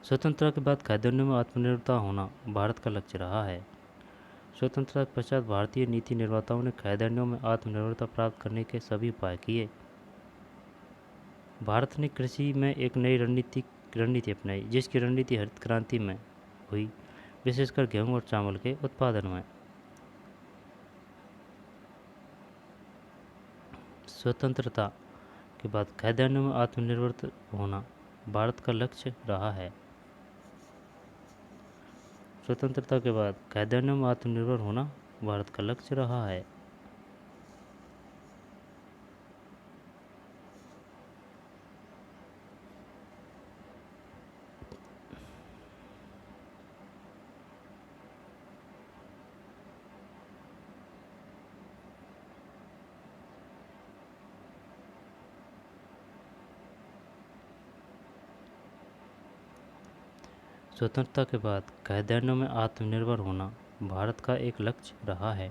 स्वतंत्रता के बाद खाद्यान्नों में आत्मनिर्भरता होना भारत का लक्ष्य रहा है। स्वतंत्रता के पश्चात भारतीय नीति निर्माताओं ने खाद्यान्नों में आत्मनिर्भरता प्राप्त करने के सभी उपाय किए। भारत ने कृषि में एक नई रणनीति अपनाई, जिसकी रणनीति हरित क्रांति में हुई, विशेषकर गेहूं और चावल के उत्पादन में। स्वतंत्रता के बाद खाद्यान्नों में आत्मनिर्भर होना भारत का लक्ष्य रहा है। स्वतंत्रता के बाद खाद्यान्नों में आत्मनिर्भर होना भारत का लक्ष्य रहा है। स्वतंत्रता के बाद खाद्यान्नों में आत्मनिर्भर होना भारत का एक लक्ष्य रहा है।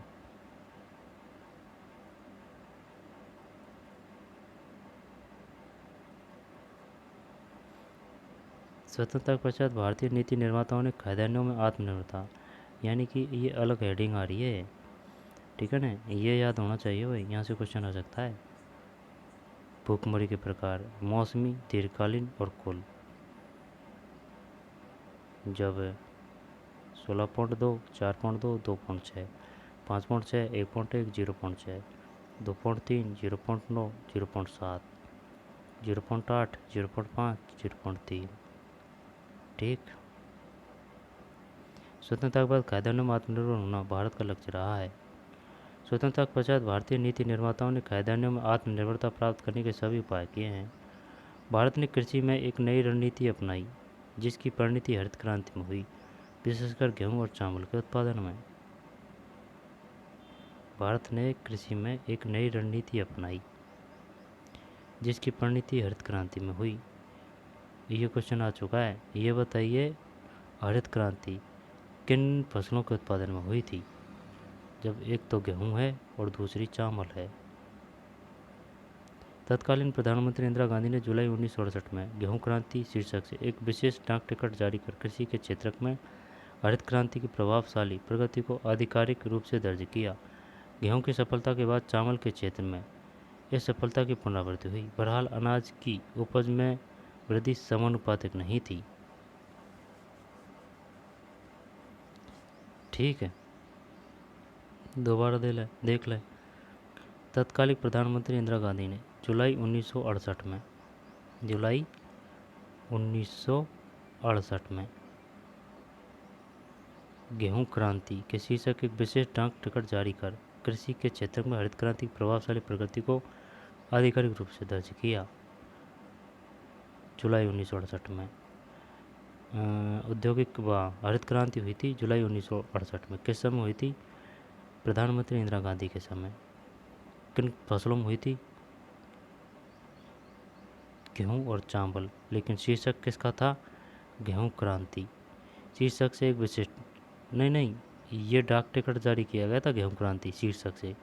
स्वतंत्रता के पश्चात भारतीय नीति निर्माताओं ने खाद्यान्नों में आत्मनिर्भरता, यानी कि ये अलग हेडिंग आ रही है, ठीक है ना, ये याद होना चाहिए भाई, यहाँ से क्वेश्चन आ सकता है। भूखमरी के प्रकार मौसमी, दीर्घकालीन और कुल। जब 16.2, 4.2, 2.6, 5.6, 1.1, 0.6, 2.3, 0.9, 0.7, 0.8, 0.5, 0.3। ठीक। स्वतंत्रता के बाद खाद्यान्नों में आत्मनिर्भर होना भारत का लक्ष्य रहा है। स्वतंत्रता के पश्चात भारतीय नीति निर्माताओं ने खाद्यान्नों में आत्मनिर्भरता प्राप्त करने के सभी उपाय किए हैं। भारत ने कृषि में एक नई रणनीति अपनाई, जिसकी परिणति हरित क्रांति में हुई, विशेषकर गेहूं और चावल के उत्पादन में। भारत ने कृषि में एक नई रणनीति अपनाई, जिसकी परिणति हरित क्रांति में हुई। ये क्वेश्चन आ चुका है। ये बताइए हरित क्रांति किन फसलों के उत्पादन में हुई थी? जब एक तो गेहूं है और दूसरी चावल है। तत्कालीन प्रधानमंत्री इंदिरा गांधी ने जुलाई 1968 में गेहूं क्रांति शीर्षक से एक विशेष डाक टिकट जारी कर कृषि के क्षेत्र में हरित क्रांति की प्रभावशाली प्रगति को आधिकारिक रूप से दर्ज किया। गेहूं की सफलता के बाद चावल के क्षेत्र में इस सफलता की पुनरावृत्ति हुई। बहरहाल अनाज की उपज में वृद्धि समानुपातिक नहीं थी। ठीक है, दोबारा देख लें। तत्कालिक प्रधानमंत्री इंदिरा गांधी ने जुलाई 1968 में गेहूं क्रांति के शीर्षक एक विशेष डाक टिकट जारी कर कृषि के क्षेत्र में हरित क्रांति की प्रभावशाली प्रगति को आधिकारिक रूप से दर्ज किया। जुलाई 1968 में औद्योगिक व हरित क्रांति हुई थी। जुलाई 1968 में किस समय हुई थी? प्रधानमंत्री इंदिरा गांधी के समय। किन फसलों में हुई थी? गेहूं और चावल। लेकिन शीर्षक किसका था? गेहूं क्रांति। शीर्षक से एक विशिष्ट नहीं, ये डाक टिकट जारी किया गया था गेहूं क्रांति शीर्षक से,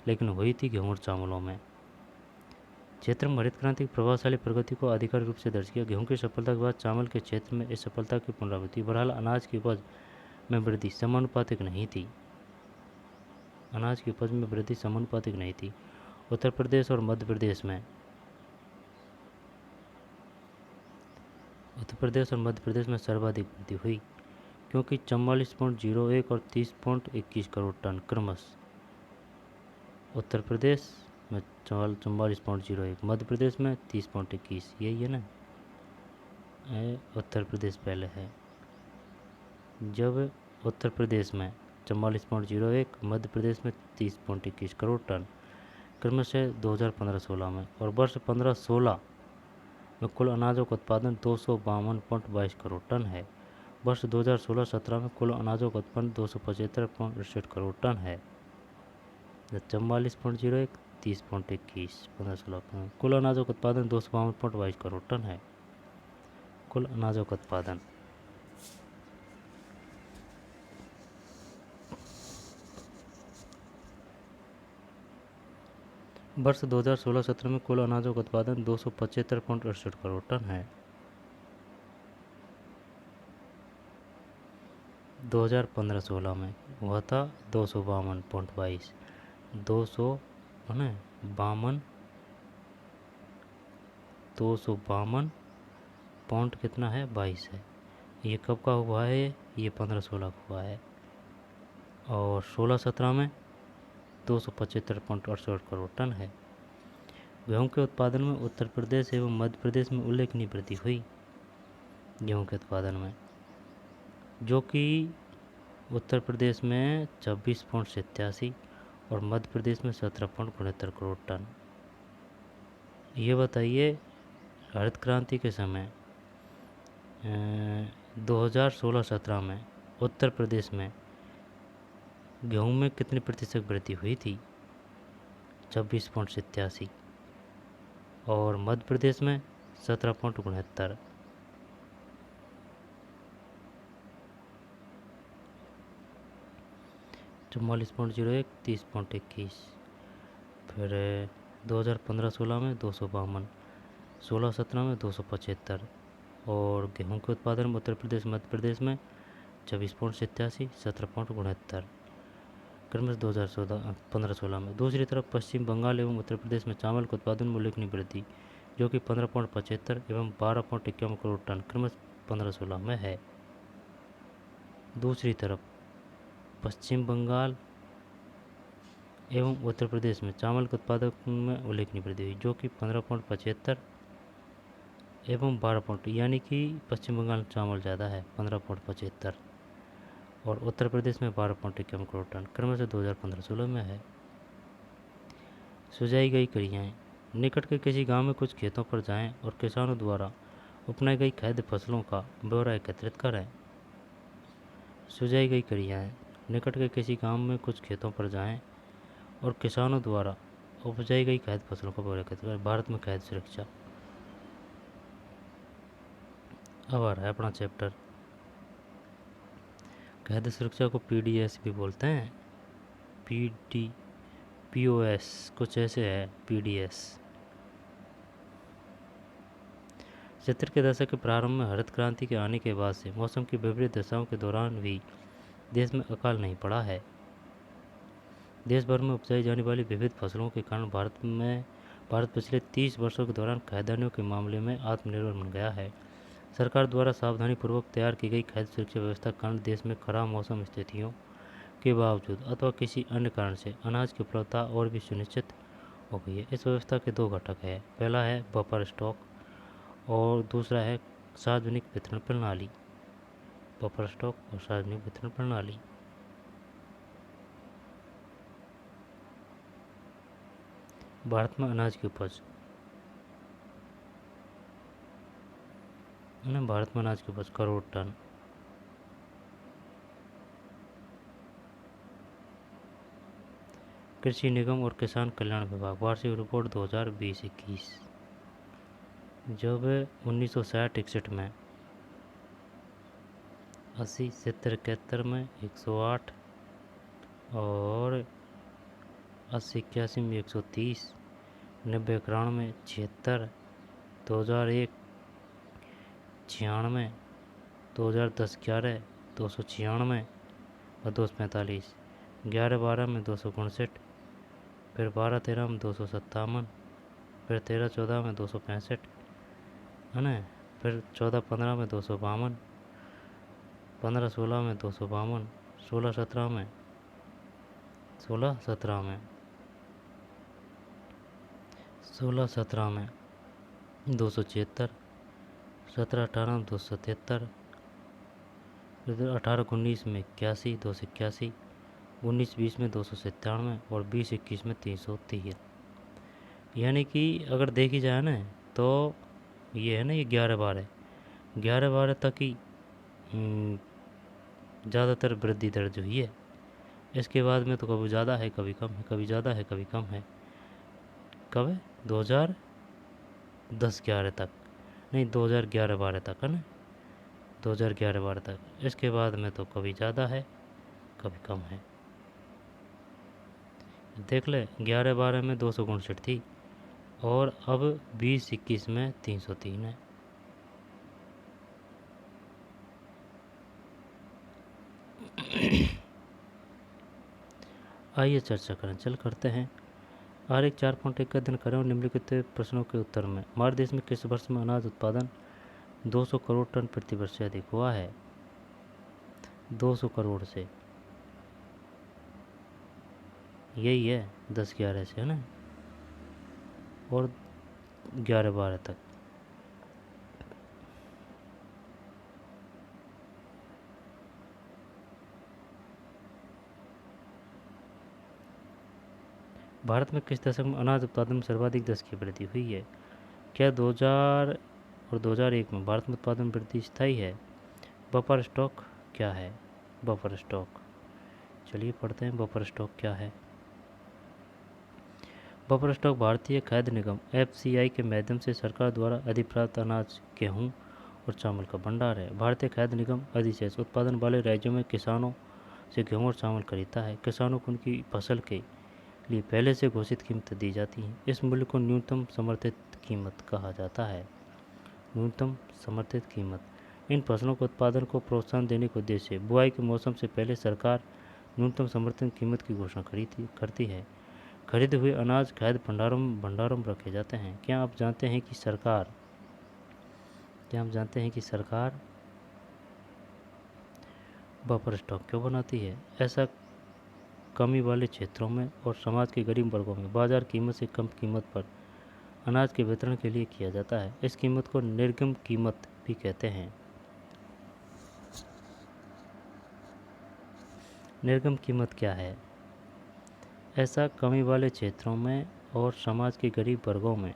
लेकिन हुई थी गेहूं और चावलों में। क्षेत्र में हरित क्रांति की प्रभावशाली प्रगति को आधिकारिक रूप से दर्ज किया। गेहूं की सफलता के बाद चावल के क्षेत्र में इस सफलता की पुनरावृत्ति। बहरहाल अनाज की उपज में वृद्धि समानुपातिक नहीं थी। अनाज की उपज में वृद्धि समानुपातिक नहीं थी। उत्तर प्रदेश और मध्य प्रदेश में सर्वाधिक वृद्धि हुई, क्योंकि 44.01 और 30.21 करोड़ टन क्रमशः उत्तर प्रदेश में 44.01, मध्य प्रदेश में 30.21, यही है ना। उत्तर प्रदेश पहले है। जब उत्तर प्रदेश में 44.01, मध्य प्रदेश में 30.21 करोड़ टन क्रमशः 2015-16 में, और वर्ष 15-16 में कुल अनाजों का उत्पादन 252.22 करोड़ टन है। वर्ष 2016-17 में कुल अनाजों का उत्पादन 275.68 करोड़ टन है। 44.01, 30.21, 15-16 कुल अनाजों का उत्पादन 252.22 करोड़ टन है। कुल अनाजों का उत्पादन वर्ष 2016-17 में कुल अनाजों का उत्पादन 275.68 करोड़ टन है। 2015-16 में हुआ था 252.22, 252 पॉइंट कितना है? 22 है। ये कब का हुआ है? ये 15-16 का हुआ है। और 16-17 में 275.68 करोड़ टन है। गेहूं के उत्पादन में उत्तर प्रदेश एवं मध्य प्रदेश में उल्लेखनीय वृद्धि हुई। गेहूं के उत्पादन में, जो कि उत्तर प्रदेश में 26.87 और मध्य प्रदेश में 17.69 करोड़ टन। ये बताइए, हरित क्रांति के समय 2016-17 में उत्तर प्रदेश में गेहूं में कितनी प्रतिशत वृद्धि हुई थी? 26.87, और मध्य प्रदेश में 17.69। चौवालीस 30.21। फिर 2015-16 में 252, 16-17 में 275, और गेहूं के उत्पादन में उत्तर प्रदेश मध्य प्रदेश में 26.87, 17.69 क्रमशः 2015-16 में। दूसरी तरफ पश्चिम बंगाल एवं उत्तर प्रदेश में चावल के उत्पादन में उल्लेखनीय वृद्धि, जो कि 15.75 एवं 12.51 करोड़ टन क्रमशः 15-16 में है। दूसरी तरफ पश्चिम बंगाल एवं उत्तर प्रदेश में चावल के उत्पादन में उल्लेखनीय वृद्धि हुई, जो कि 15.75 एवं 12 यानी कि पश्चिम बंगाल में चावल ज़्यादा है 15.75, और उत्तर प्रदेश में 12.51 करोड़ टन क्रमशः 2015-16 में है। सुझाई गई क्रियाएँ। निकट के किसी गांव में कुछ खेतों पर जाएं और किसानों द्वारा अपनाई गई खाद्य फसलों का ब्यौरा एकत्रित करें। सुझाई गई क्रियाएँ। निकट के किसी गांव में कुछ खेतों पर जाएं और किसानों द्वारा उपजाई गई खाद्य फसलों का ब्यौरा एकत्रित करें। भारत में खाद्य सुरक्षा। अब आ रहा है अपना चैप्टर। खाद्य सुरक्षा को PDS भी बोलते हैं। POS कुछ ऐसे है PDS। 70 के दशक के प्रारंभ में हरित क्रांति के आने के बाद से मौसम की विपरीत दशाओं के दौरान भी देश में अकाल नहीं पड़ा है। देश भर में उपजाई जाने वाली विविध फसलों के कारण भारत पिछले 30 वर्षों के दौरान खाद्यान्नों के मामले में आत्मनिर्भर बन गया है। सरकार द्वारा सावधानीपूर्वक तैयार की गई खाद्य सुरक्षा व्यवस्था के कारण देश में खराब मौसम स्थितियों के बावजूद अथवा किसी अन्य कारण से अनाज की उपलब्धता और भी सुनिश्चित हो गई है। इस व्यवस्था के दो घटक हैं, पहला है बफर स्टॉक और दूसरा है सार्वजनिक वितरण प्रणाली। बफर स्टॉक और सार्वजनिक वितरण प्रणाली। भारत में अनाज की उपज करोड़ टन। कृषि निगम और किसान कल्याण विभाग वार्षिक रिपोर्ट 2020-21 जब 1960-61 में 80, 70, 71 में 108 और 80, 81 में 130, 90, 91 में 76, 2001 96, 2010 11 296 और 245, 11-12 में 259, फिर 12-13 में 257, फिर 13-14 में 265 है ना, फिर 14-15 में 252, 15-16 में 252, 16-17 में 16-17 में 276, 17-18 में 277, फिर 18-19 में 81, 281, 19-20 में 297 और 20-21 में 303। यानी कि अगर देखी जाए ना तो ये है ना, ये 11-12 तक ही ज़्यादातर वृद्धि दर्ज हुई है। इसके बाद में तो कभी ज़्यादा है, कभी कम है, कभी ज़्यादा है, कभी कम है। कब है? 2010-11 तक, नहीं 2011-12 तक है ना, 2011-12 तक। इसके बाद में तो कभी ज़्यादा है, कभी कम है। देख ले, 11-12 में 259 थी और अब 20-21 में 303 है। आइए चर्चा करें, चल करते हैं। आरेख 4.1 का अध्ययन करें और निम्नलिखित प्रश्नों के उत्तर में हमारे देश में किस वर्ष में अनाज उत्पादन 200 करोड़ टन प्रति वर्ष से अधिक हुआ है? 200 करोड़ से, यही है 10-11 से है ना, और 11-12 तक। भारत में किस दशक में अनाज उत्पादन में सर्वाधिक दर की वृद्धि हुई है? क्या 2000 और 2001 में भारत में उत्पादन वृद्धि स्थायी है? बफर स्टॉक क्या है? बफर स्टॉक, चलिए पढ़ते हैं बफर स्टॉक क्या है। बफर स्टॉक भारतीय खाद्य निगम FCI के माध्यम से सरकार द्वारा अधिप्राप्त अनाज, गेहूँ और चावल का भंडार है। भारतीय खाद्य निगम अधिशेष उत्पादन वाले राज्यों में किसानों से गेहूँ और चावल खरीदता है। किसानों को उनकी फसल के लिए पहले से घोषित कीमत दी जाती है। इस मूल्य को न्यूनतम समर्थित कीमत कहा जाता है। न्यूनतम समर्थित कीमत। इन फसलों के उत्पादन को प्रोत्साहन देने के उद्देश्य से बुआई के मौसम से पहले सरकार न्यूनतम समर्थन कीमत की घोषणा करती है। खरीदे हुए अनाज खाद्य भंडारों में रखे जाते हैं। क्या आप जानते हैं कि सरकार बफर स्टॉक क्यों बनाती है? ऐसा कमी वाले क्षेत्रों में और समाज के गरीब वर्गों में बाजार कीमत से कम कीमत पर अनाज के वितरण के लिए किया जाता है। इस कीमत को निर्गम कीमत भी कहते हैं। निर्गम कीमत क्या है? ऐसा कमी वाले क्षेत्रों में और समाज के गरीब वर्गों में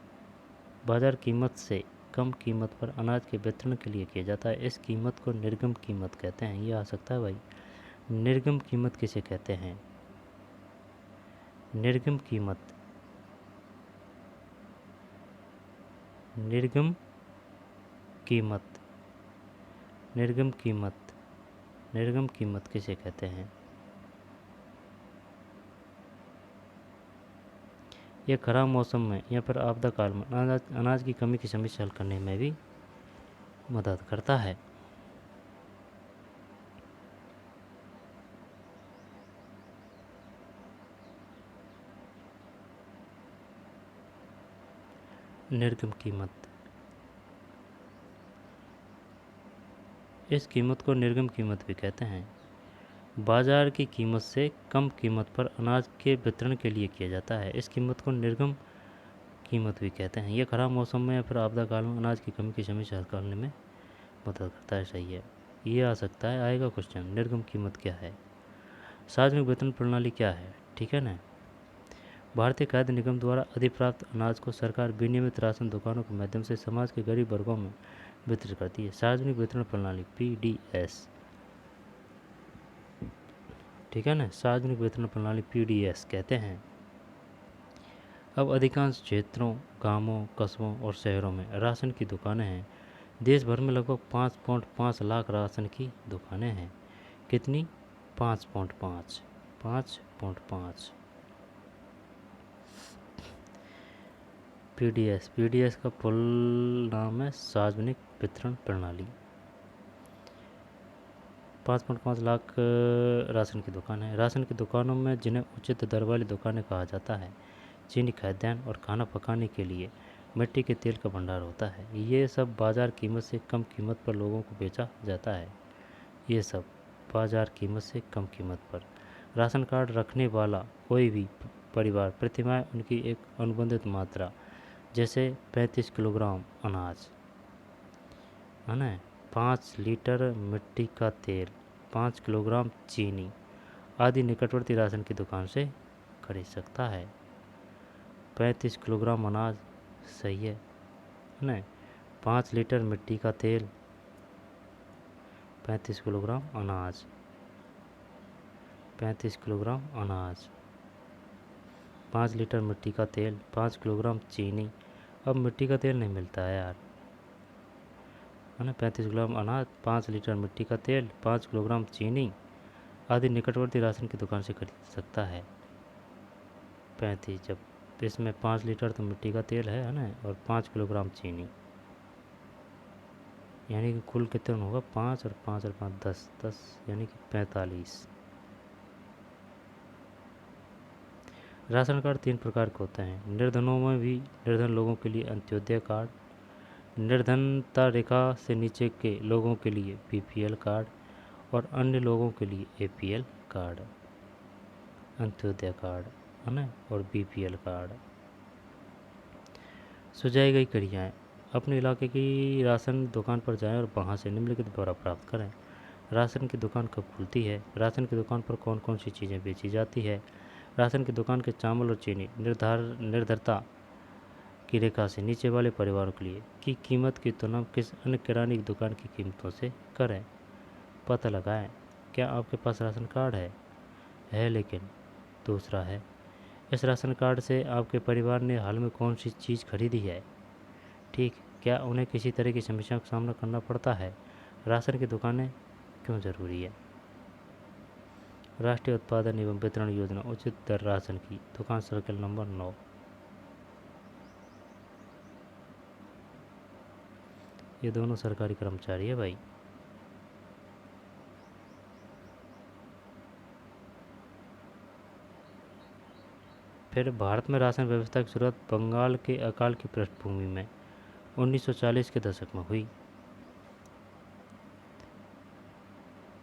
बाजार कीमत से कम कीमत पर अनाज के वितरण के लिए किया जाता है। इस कीमत को निर्गम कीमत कहते हैं। ये आ सकता है भाई। निर्गम कीमत किसे कहते हैं? निर्गम कीमत, निर्गम कीमत, निर्गम कीमत, निर्गम कीमत किसे कहते हैं? यह खराब मौसम में या फिर आपदा काल में अनाज की कमी की समस्या हल करने में भी मदद करता है। निर्गम कीमत। इस कीमत को निर्गम कीमत भी कहते हैं। बाजार की कीमत से कम कीमत पर अनाज के वितरण के लिए किया जाता है। इस कीमत को निर्गम कीमत भी कहते हैं। यह खराब मौसम में या फिर आपदा काल में अनाज की कमी की समस्या हल करने में मदद करता है। सही है, ये आ सकता है, आएगा क्वेश्चन। निर्गम कीमत क्या है? सार्वजनिक वितरण प्रणाली क्या है? ठीक है ना। भारतीय खाद्य निगम द्वारा अधिप्राप्त अनाज को सरकार विनियमित राशन दुकानों के माध्यम से समाज के गरीब वर्गों में वितरित करती है। सार्वजनिक वितरण प्रणाली PDS, ठीक है ना, सार्वजनिक वितरण प्रणाली PDS कहते हैं। अब अधिकांश क्षेत्रों, गांवों, कस्बों और शहरों में राशन की दुकानें हैं। देश भर में लगभग 5.5 लाख राशन की दुकानें हैं। कितनी? 5.5, 5.5। PDS का फुल नाम है सार्वजनिक वितरण प्रणाली। 5.5 लाख राशन की दुकान है। राशन की दुकानों में, जिन्हें उचित दर वाली दुकानें कहा जाता है, चीनी, खाद्यान्न और खाना पकाने के लिए मिट्टी के तेल का भंडार होता है। ये सब बाज़ार कीमत से कम कीमत पर लोगों को बेचा जाता है। ये सब बाज़ार कीमत से कम कीमत पर। राशन कार्ड रखने वाला कोई भी परिवार प्रतिमाह उनकी एक अनुबंधित मात्रा, जैसे 35 किलोग्राम अनाज, है ना, 5 लीटर मिट्टी का तेल, 5 किलोग्राम चीनी आदि निकटवर्ती राशन की दुकान से खरीद सकता है। 35 किलोग्राम अनाज, सही है ना, 5 लीटर मिट्टी का तेल, 35 किलोग्राम अनाज, 35 किलोग्राम अनाज, 5 लीटर मिट्टी का तेल, 5 किलोग्राम चीनी। अब मिट्टी का तेल नहीं मिलता है यार, है ना। 35 किलोग्राम अनाज, 5 लीटर मिट्टी का तेल, 5 किलोग्राम चीनी आदि निकटवर्ती राशन की दुकान से खरीद सकता है। 35, जब इसमें 5 लीटर तो मिट्टी का तेल है ना, और 5 किलोग्राम चीनी, यानी कि कुल कितना होगा? 5 और 5 और 5 10, 10 यानी कि 45। राशन कार्ड 3 प्रकार के होते हैं। निर्धनों में भी, निर्धन लोगों के लिए अंत्योदय कार्ड, निर्धनता रेखा से नीचे के लोगों के लिए BPL कार्ड और अन्य लोगों के लिए APL कार्ड। अंत्योदय कार्ड, है ना, और BPL कार्ड। सुझाई गई क्रियाएं। अपने इलाके की राशन दुकान पर जाएं और वहां से निम्नलिखित ब्यौरा प्राप्त करें। राशन की दुकान कब खुलती है? राशन की दुकान पर कौन कौन सी चीज़ें बेची जाती है? राशन की दुकान के चावल और चीनी निर्धरता की रेखा से नीचे वाले परिवारों के लिए की कीमत की तुलना किस अन्य किराने की दुकान की कीमतों से करें? पता लगाएं। क्या आपके पास राशन कार्ड है लेकिन दूसरा है, इस राशन कार्ड से आपके परिवार ने हाल में कौन सी चीज़ खरीदी है? ठीक, क्या उन्हें किसी तरह की समस्या का सामना करना पड़ता है? राशन की दुकानें क्यों ज़रूरी है? राष्ट्रीय उत्पादन एवं वितरण योजना, उचित दर राशन की दुकान, सर्कल नंबर 9। ये दोनों सरकारी कर्मचारी है भाई। फिर भारत में राशन व्यवस्था की शुरुआत बंगाल के अकाल की पृष्ठभूमि में 1940 के दशक में हुई।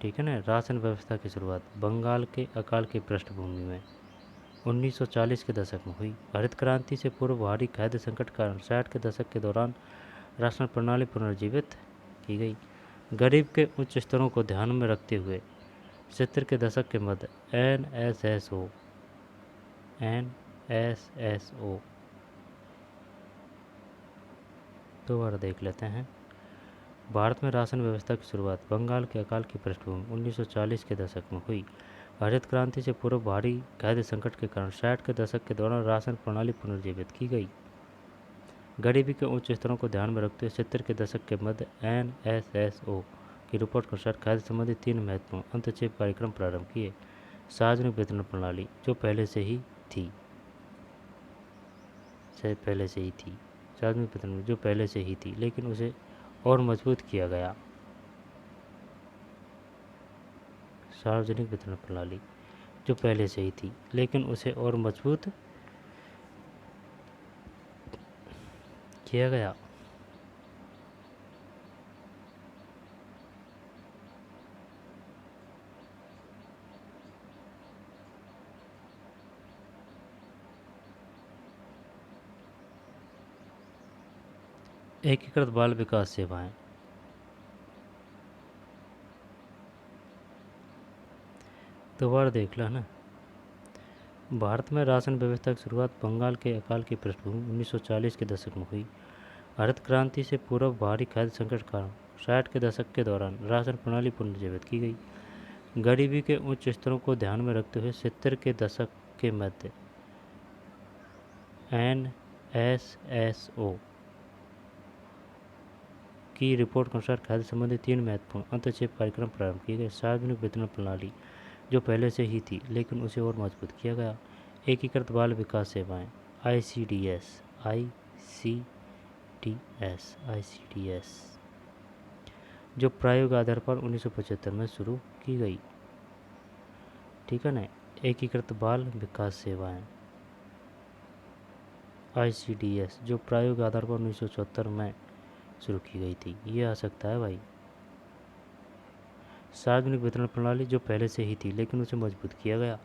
ठीक है ना, राशन व्यवस्था की शुरुआत बंगाल के अकाल की पृष्ठभूमि में 1940 के दशक में हुई। हरित क्रांति से पूर्व भारी खाद्य संकट के कारण 60 के दशक के दौरान राशन प्रणाली पुनर्जीवित की गई। गरीब के उच्च स्तरों को ध्यान में रखते हुए 70 के दशक के मध्य NSSO दोबारा देख लेते हैं। भारत में राशन व्यवस्था की शुरुआत बंगाल के अकाल की पृष्ठभूमि 1940 के दशक में हुई। हरित क्रांति से पूर्व भारी खाद्य संकट के कारण 60 के दशक के दौरान राशन प्रणाली पुनर्जीवित की गई। गरीबी के उच्च स्तरों को ध्यान में रखते हुए 70 के दशक के मध्य NSSO की रिपोर्ट के अनुसार खाद्य संबंधी 3 महत्वपूर्ण अंतक्षेप कार्यक्रम प्रारंभ किए। सार्वजनिक वितरण प्रणाली जो पहले से ही थी, सार्वजनिक वितरण जो पहले से ही थी, लेकिन उसे और मजबूत किया गया। सार्वजनिक वितरण प्रणाली जो पहले से ही थी, लेकिन उसे और मजबूत किया गया। एकीकृत बाल विकास सेवाएं। दोबारा देख लो ना। भारत में राशन व्यवस्था की शुरुआत बंगाल के अकाल की पृष्ठभूमि 1940 के दशक में हुई। हरित क्रांति से पूर्व भारी खाद्य संकट के कारण 60 के दशक के दौरान राशन प्रणाली पुनर्जीवित की गई। गरीबी के उच्च स्तरों को ध्यान में रखते हुए 70 के दशक के मध्य NSSO की रिपोर्ट के अनुसार खाद्य संबंधी 3 महत्वपूर्ण अंतक्षेप कार्यक्रम प्रारंभ किए गए। सार्वजनिक वितरण प्रणाली जो पहले से ही थी लेकिन उसे और मजबूत किया गया। एकीकृत बाल विकास सेवाएं ICDS जो प्रायोगिक आधार पर 1975 में शुरू की गई। ठीक है ना। एकीकृत बाल विकास सेवाएं ICDS जो प्रायोगिक आधार पर 1974 में शुरू की गई थी। ये आ सकता है भाई। सार्वजनिक वितरण प्रणाली जो पहले से ही थी लेकिन उसे मजबूत किया गया।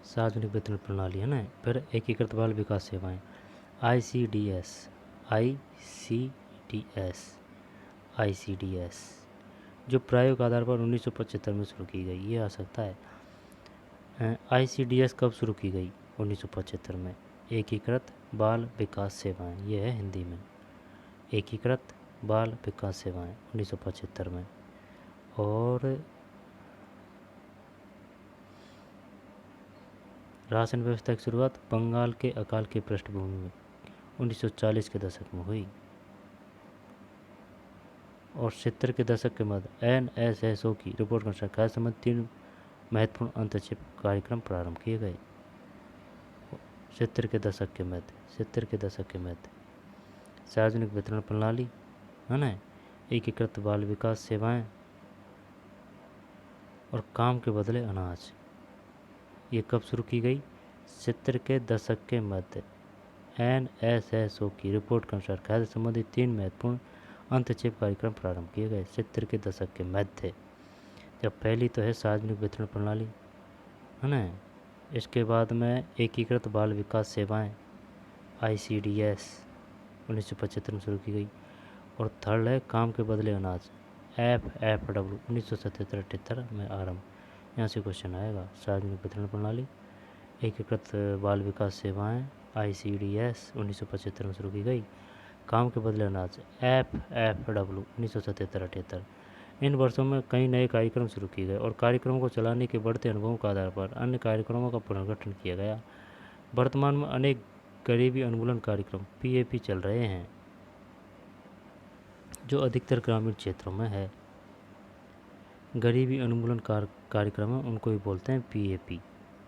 सार्वजनिक वितरण प्रणाली है ना। फिर एकीकृत बाल विकास सेवाएं ICDS जो प्रायोगिक आधार पर 1975 में शुरू की गई। ये आ सकता है। ICDS कब शुरू की गई? 1975 में। एकीकृत बाल विकास सेवाएं, ये है हिंदी में। एकीकृत बाल विकास सेवाएं 1975 में। और राशन व्यवस्था की शुरुआत बंगाल के अकाल की पृष्ठभूमि में 1940 के दशक में हुई। और 70 के दशक के मध्य NSSO की रिपोर्ट के अनुसार खाद्य संबंधी 3 महत्वपूर्ण अंतक्षेप कार्यक्रम प्रारंभ किए गए। 70 के दशक के मध्य सार्वजनिक वितरण प्रणाली है ना। एकीकृत बाल विकास सेवाएं और काम के बदले अनाज, ये कब शुरू की गई? 70 के दशक के मध्य NSSO की रिपोर्ट के अनुसार खाद्य संबंधी 3 महत्वपूर्ण अंतक्षेप कार्यक्रम प्रारंभ किए गए 70 के दशक के मध्य। जब पहली तो है सार्वजनिक वितरण प्रणाली है ना। इसके बाद में एकीकृत बाल विकास सेवाएं ICDS 1975 में शुरू की गई। और थर्ड है काम के बदले अनाज FFW 1977-78 में आरंभ। यहाँ से क्वेश्चन आएगा। सार्वजनिक वितरण प्रणाली, एकीकृत बाल विकास सेवाएं ICDS 1975 में शुरू की गई। काम के बदले अनाज FFW 1977-78। इन वर्षों में कई नए कार्यक्रम शुरू किए गए और कार्यक्रमों को चलाने के बढ़ते अनुभवों के आधार पर अन्य कार्यक्रमों का पुनर्गठन किया गया। वर्तमान में अनेक गरीबी उन्मूलन कार्यक्रम PAP चल रहे हैं जो अधिकतर ग्रामीण क्षेत्रों में है। गरीबी उन्मूलन कार्यक्रम है, उनको भी बोलते हैं PAP,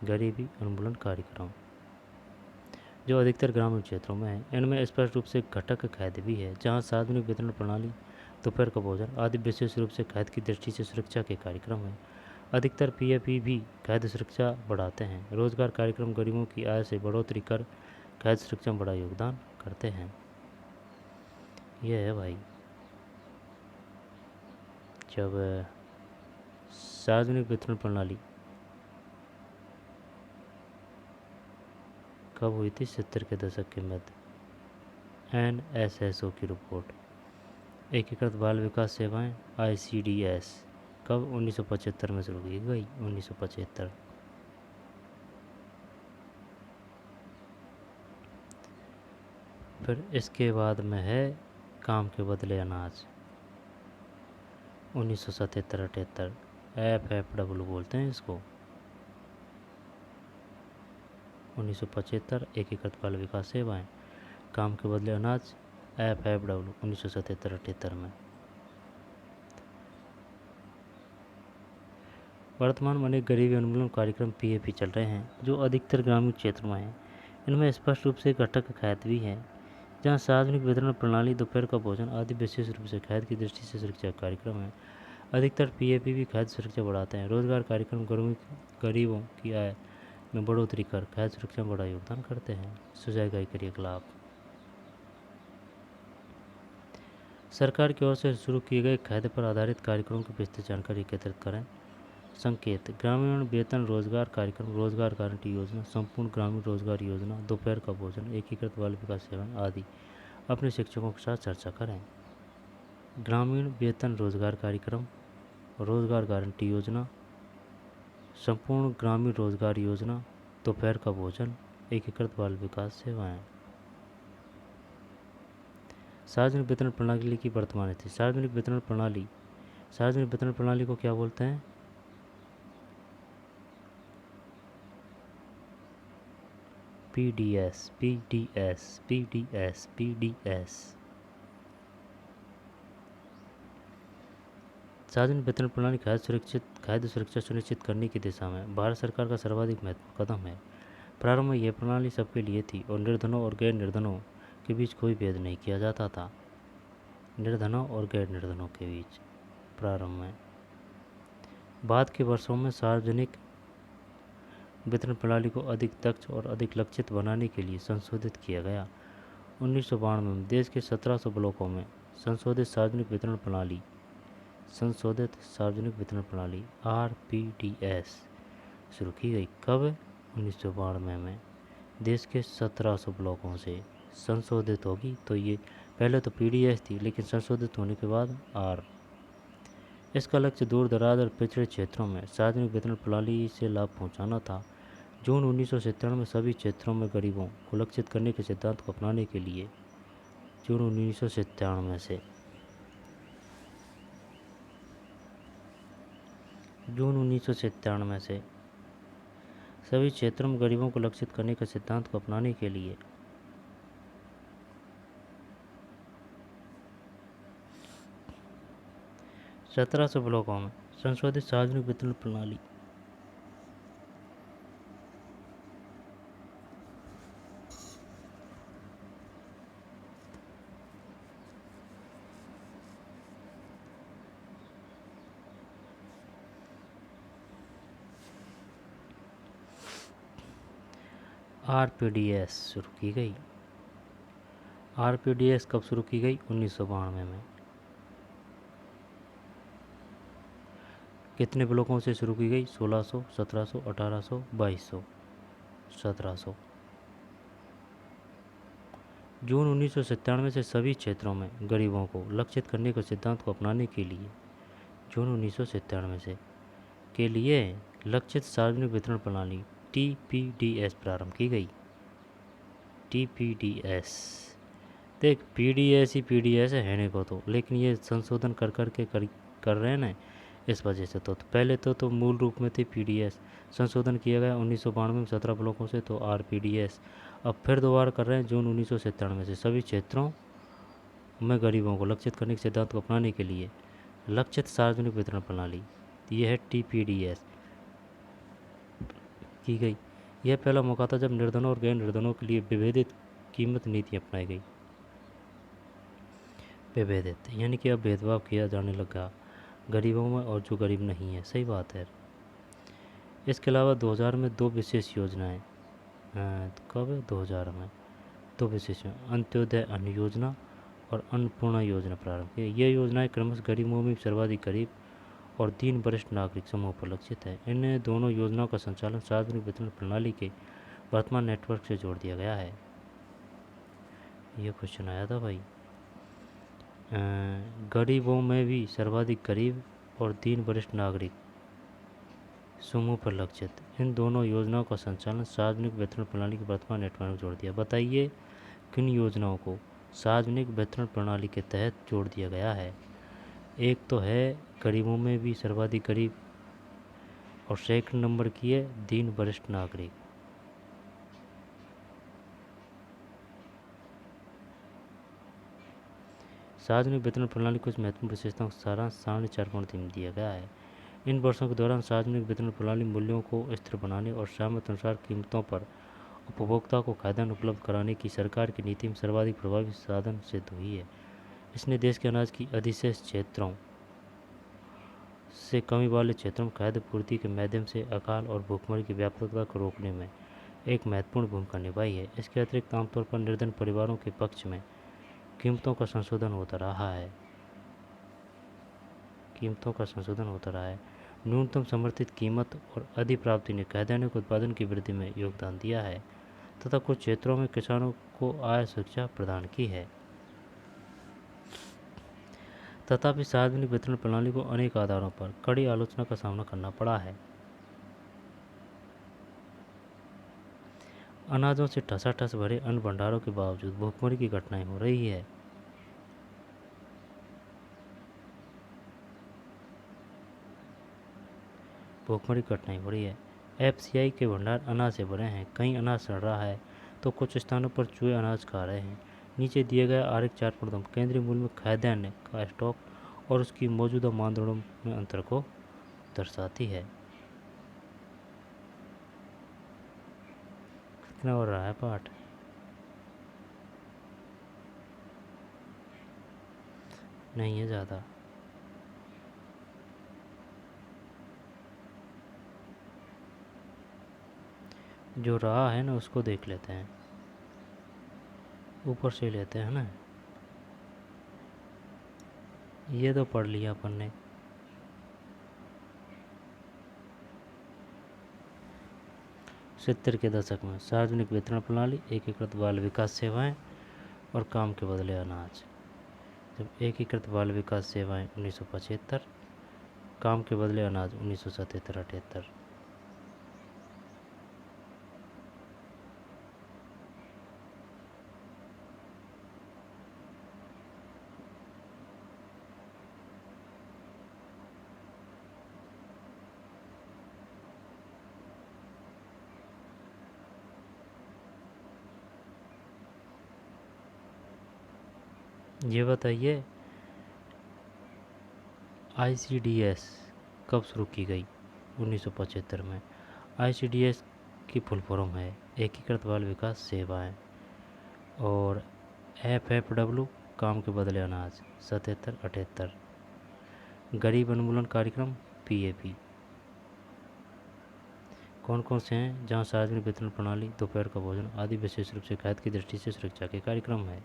गरीबी उन्मूलन कार्यक्रम, जो अधिकतर ग्रामीण क्षेत्रों में है। इनमें स्पष्ट रूप से घटक खाद्य भी है, जहां सार्वजनिक वितरण प्रणाली, दोपहर का भोजन आदि विशेष रूप से खाद्य की दृष्टि से सुरक्षा के कार्यक्रम हैं। अधिकतर PAP भी खाद्य सुरक्षा बढ़ाते हैं। रोजगार कार्यक्रम गरीबों की आय से बढ़ोतरी कर खाद्य सुरक्षा में बड़ा योगदान करते हैं। यह है भाई। जब सार्वजनिक वितरण प्रणाली कब हुई थी? 70 के दशक के मध्य। NSSO की रिपोर्ट। एकीकृत बाल विकास सेवाएं ICDS कब? 1975 में शुरू की गई। 1975। फिर इसके बाद में है काम के बदले अनाज 1977-78। FFW बोलते हैं इसको। 1975 एकीकृत बाल विकास सेवाएं, काम के बदले अनाज FFW 1977-78 में। वर्तमान में अनेक गरीबी उन्मूलन कार्यक्रम PAP चल रहे हैं जो अधिकतर ग्रामीण क्षेत्रों में हैं। इनमें स्पष्ट रूप से घटक खाद्य भी है, जहां सार्वजनिक वितरण प्रणाली, दोपहर का भोजन आदि विशेष रूप से खाद्य की दृष्टि से सुरक्षा कार्यक्रम है। अधिकतर PAP भी खाद्य सुरक्षा बढ़ाते हैं। रोजगार कार्यक्रम गरीबों की आय में बढ़ोतरी कर खाद्य सुरक्षा में बड़ा योगदान करते हैं। सिंचाई करिए लाभ। सरकार की ओर से शुरू किए गए खाद्य पर आधारित कार्यक्रमों की विस्तृत जानकारी एकत्रित करें। संकेत: ग्रामीण वेतन रोजगार कार्यक्रम, रोजगार गारंटी योजना, संपूर्ण ग्रामीण रोजगार योजना, दोपहर का भोजन, एकीकृत बाल विकास सेवाएं आदि अपने शिक्षकों के साथ चर्चा करें। ग्रामीण वेतन रोजगार कार्यक्रम, रोजगार गारंटी योजना, संपूर्ण ग्रामीण रोजगार योजना, दोपहर का भोजन, एकीकृत बाल विकास सेवाएं। सार्वजनिक वितरण प्रणाली की वर्तमान स्थिति। सार्वजनिक वितरण प्रणाली को क्या बोलते हैं? PDS, PDS, PDS, PDS. सार्वजनिक वितरण प्रणाली खाद्य सुरक्षा सुनिश्चित करने की दिशा में भारत सरकार का सर्वाधिक महत्वपूर्ण कदम है। प्रारंभ में यह प्रणाली सबके लिए थी और निर्धनों और गैर निर्धनों के बीच कोई भेद नहीं किया जाता था। निर्धनों और गैर निर्धनों के बीच प्रारंभ में। बाद के वर्षों में सार्वजनिक वितरण प्रणाली को अधिक दक्ष और अधिक लक्षित बनाने के लिए संशोधित किया गया। 1992 में देश के 1700 ब्लॉकों में संशोधित सार्वजनिक वितरण प्रणाली RPDS शुरू की गई। कब? 1992 में देश के 1700 ब्लॉकों से संशोधित होगी। तो ये पहले तो PDS थी, लेकिन संशोधित होने के बाद R। इसका लक्ष्य दूर दराज और पिछड़े क्षेत्रों में सार्वजनिक वितरण प्रणाली से लाभ पहुंचाना था। जून 1997 में सभी क्षेत्रों में गरीबों को लक्षित करने के सिद्धांत को अपनाने के लिए जून 1997 से सभी क्षेत्रों में गरीबों को लक्षित करने के सिद्धांत को अपनाने के लिए 1700 ब्लॉकों में संशोधित सार्वजनिक वितरण प्रणाली RPDS शुरू की गई। RPDS कब शुरू की गई? 1992 में। कितने ब्लॉकों से शुरू की गई? 1600, 1700, 1800, 2200, 1700। जून 1997 से सभी क्षेत्रों में गरीबों को लक्षित करने के सिद्धांत को अपनाने के लिए जून 1997 से के लिए लक्षित सार्वजनिक वितरण प्रणाली TPDS प्रारंभ की गई। TPDS देख, PDS ही PDS है को तो, लेकिन ये संशोधन कर रहे हैं ना, इस वजह से। तो पहले तो मूल रूप में थी PDS, संशोधन किया गया 1992 में 17 ब्लॉकों से, तो RPDS अब फिर दोबारा कर रहे हैं जून 1997 से सभी क्षेत्रों में गरीबों को लक्षित करने के सिद्धांत को अपनाने के लिए लक्षित सार्वजनिक वितरण प्रणाली, ये है TPDS की गई। यह पहला मौका था जब निर्धनों और गैर निर्धनों के लिए विभेदित कीमत नीति अपनाई गई। विभेदित यानी कि अब भेदभाव किया जाने लगा गरीबों में और जो गरीब नहीं है। सही बात है। इसके अलावा 2000 में दो विशेष योजनाएं, कब? 2000 में दो विशेष अंत्योदय अन्न योजना और अन्नपूर्णा योजना प्रारंभ की। ये योजनाएं क्रमशः गरीबों में सर्वाधिक गरीब और 3 वरिष्ठ नागरिक समूह पर लक्षित है। इन दोनों योजनाओं का संचालन सार्वजनिक वितरण प्रणाली के वर्तमान नेटवर्क से जोड़ दिया गया है। ये क्वेश्चन आया था भाई। गरीबों में भी सर्वाधिक गरीब और 3 वरिष्ठ नागरिक समूह पर लक्षित, इन दोनों योजनाओं का संचालन सार्वजनिक वितरण प्रणाली के वर्तमान नेटवर्क में जोड़ दिया। बताइए किन योजनाओं को सार्वजनिक वितरण प्रणाली के तहत जोड़ दिया गया है? एक तो है गरीबों में भी सर्वाधिक गरीब, और सेकंड नंबर की है 3 वरिष्ठ नागरिक। सार्वजनिक वितरण प्रणाली कुछ महत्वपूर्ण विशेषताओं का सारांश सारणी 4 में दिया गया है। इन वर्षों के दौरान सार्वजनिक वितरण प्रणाली मूल्यों को स्थिर बनाने और सामर्थ्य अनुसार कीमतों पर उपभोक्ता को खाद्यान्न उपलब्ध कराने की सरकार की नीति में सर्वाधिक प्रभावी साधन सिद्ध हुई है। इसने देश के अनाज की अधिशेष क्षेत्रों इससे कमी वाले क्षेत्रों में खाद्य पूर्ति के माध्यम से अकाल और भूखमरी की व्यापकता को रोकने में एक महत्वपूर्ण भूमिका निभाई है। इसके अतिरिक्त आमतौर पर निर्धन परिवारों के पक्ष में कीमतों का संशोधन होता रहा है। न्यूनतम समर्थित कीमत और अधिप्राप्ति ने खाद्यान्न के उत्पादन की वृद्धि में योगदान दिया है तथा कुछ क्षेत्रों में किसानों को आय सुरक्षा प्रदान की है। तथापि सार्वजनिक वितरण प्रणाली को अनेक आधारों पर कड़ी आलोचना का सामना करना पड़ा है। अनाजों से ठसाठस भरे अन्न भंडारों के बावजूद भूखमरी की घटनाएं हो रही है। एफसीआई के भंडार अनाज से भरे हैं, कहीं अनाज सड़ रहा है तो कुछ स्थानों पर चूहे अनाज खा रहे हैं। नीचे दिए गए आरेख चार्ट पर केंद्रीय मूल्य में खाद्यान्न का स्टॉक और उसकी मौजूदा मानदंडों में अंतर को दर्शाती है। कितना हो रहा है पाठ? नहीं है ज़्यादा। जो रहा है ना उसको देख लेते हैं, ऊपर से लेते हैं ना। ये तो पढ़ लिया अपन ने। सत्तर के दशक में सार्वजनिक वितरण प्रणाली, एकीकृत बाल विकास सेवाएं और काम के बदले अनाज। जब एकीकृत बाल विकास सेवाएं 1975, काम के बदले अनाज 1977-78। ये बताइए आईसीडीएस कब शुरू की गई? 1975 में। आईसीडीएस की फुल फॉर्म है एकीकृत बाल विकास सेवाएं, और एफएफडब्ल्यू काम के बदले अनाज 77-78। गरीब उन्मूलन कार्यक्रम पीएपी कौन कौन से हैं? जहां सार्वजनिक वितरण प्रणाली, दोपहर का भोजन आदि विशेष रूप से खाद्य की दृष्टि से सुरक्षा के कार्यक्रम है।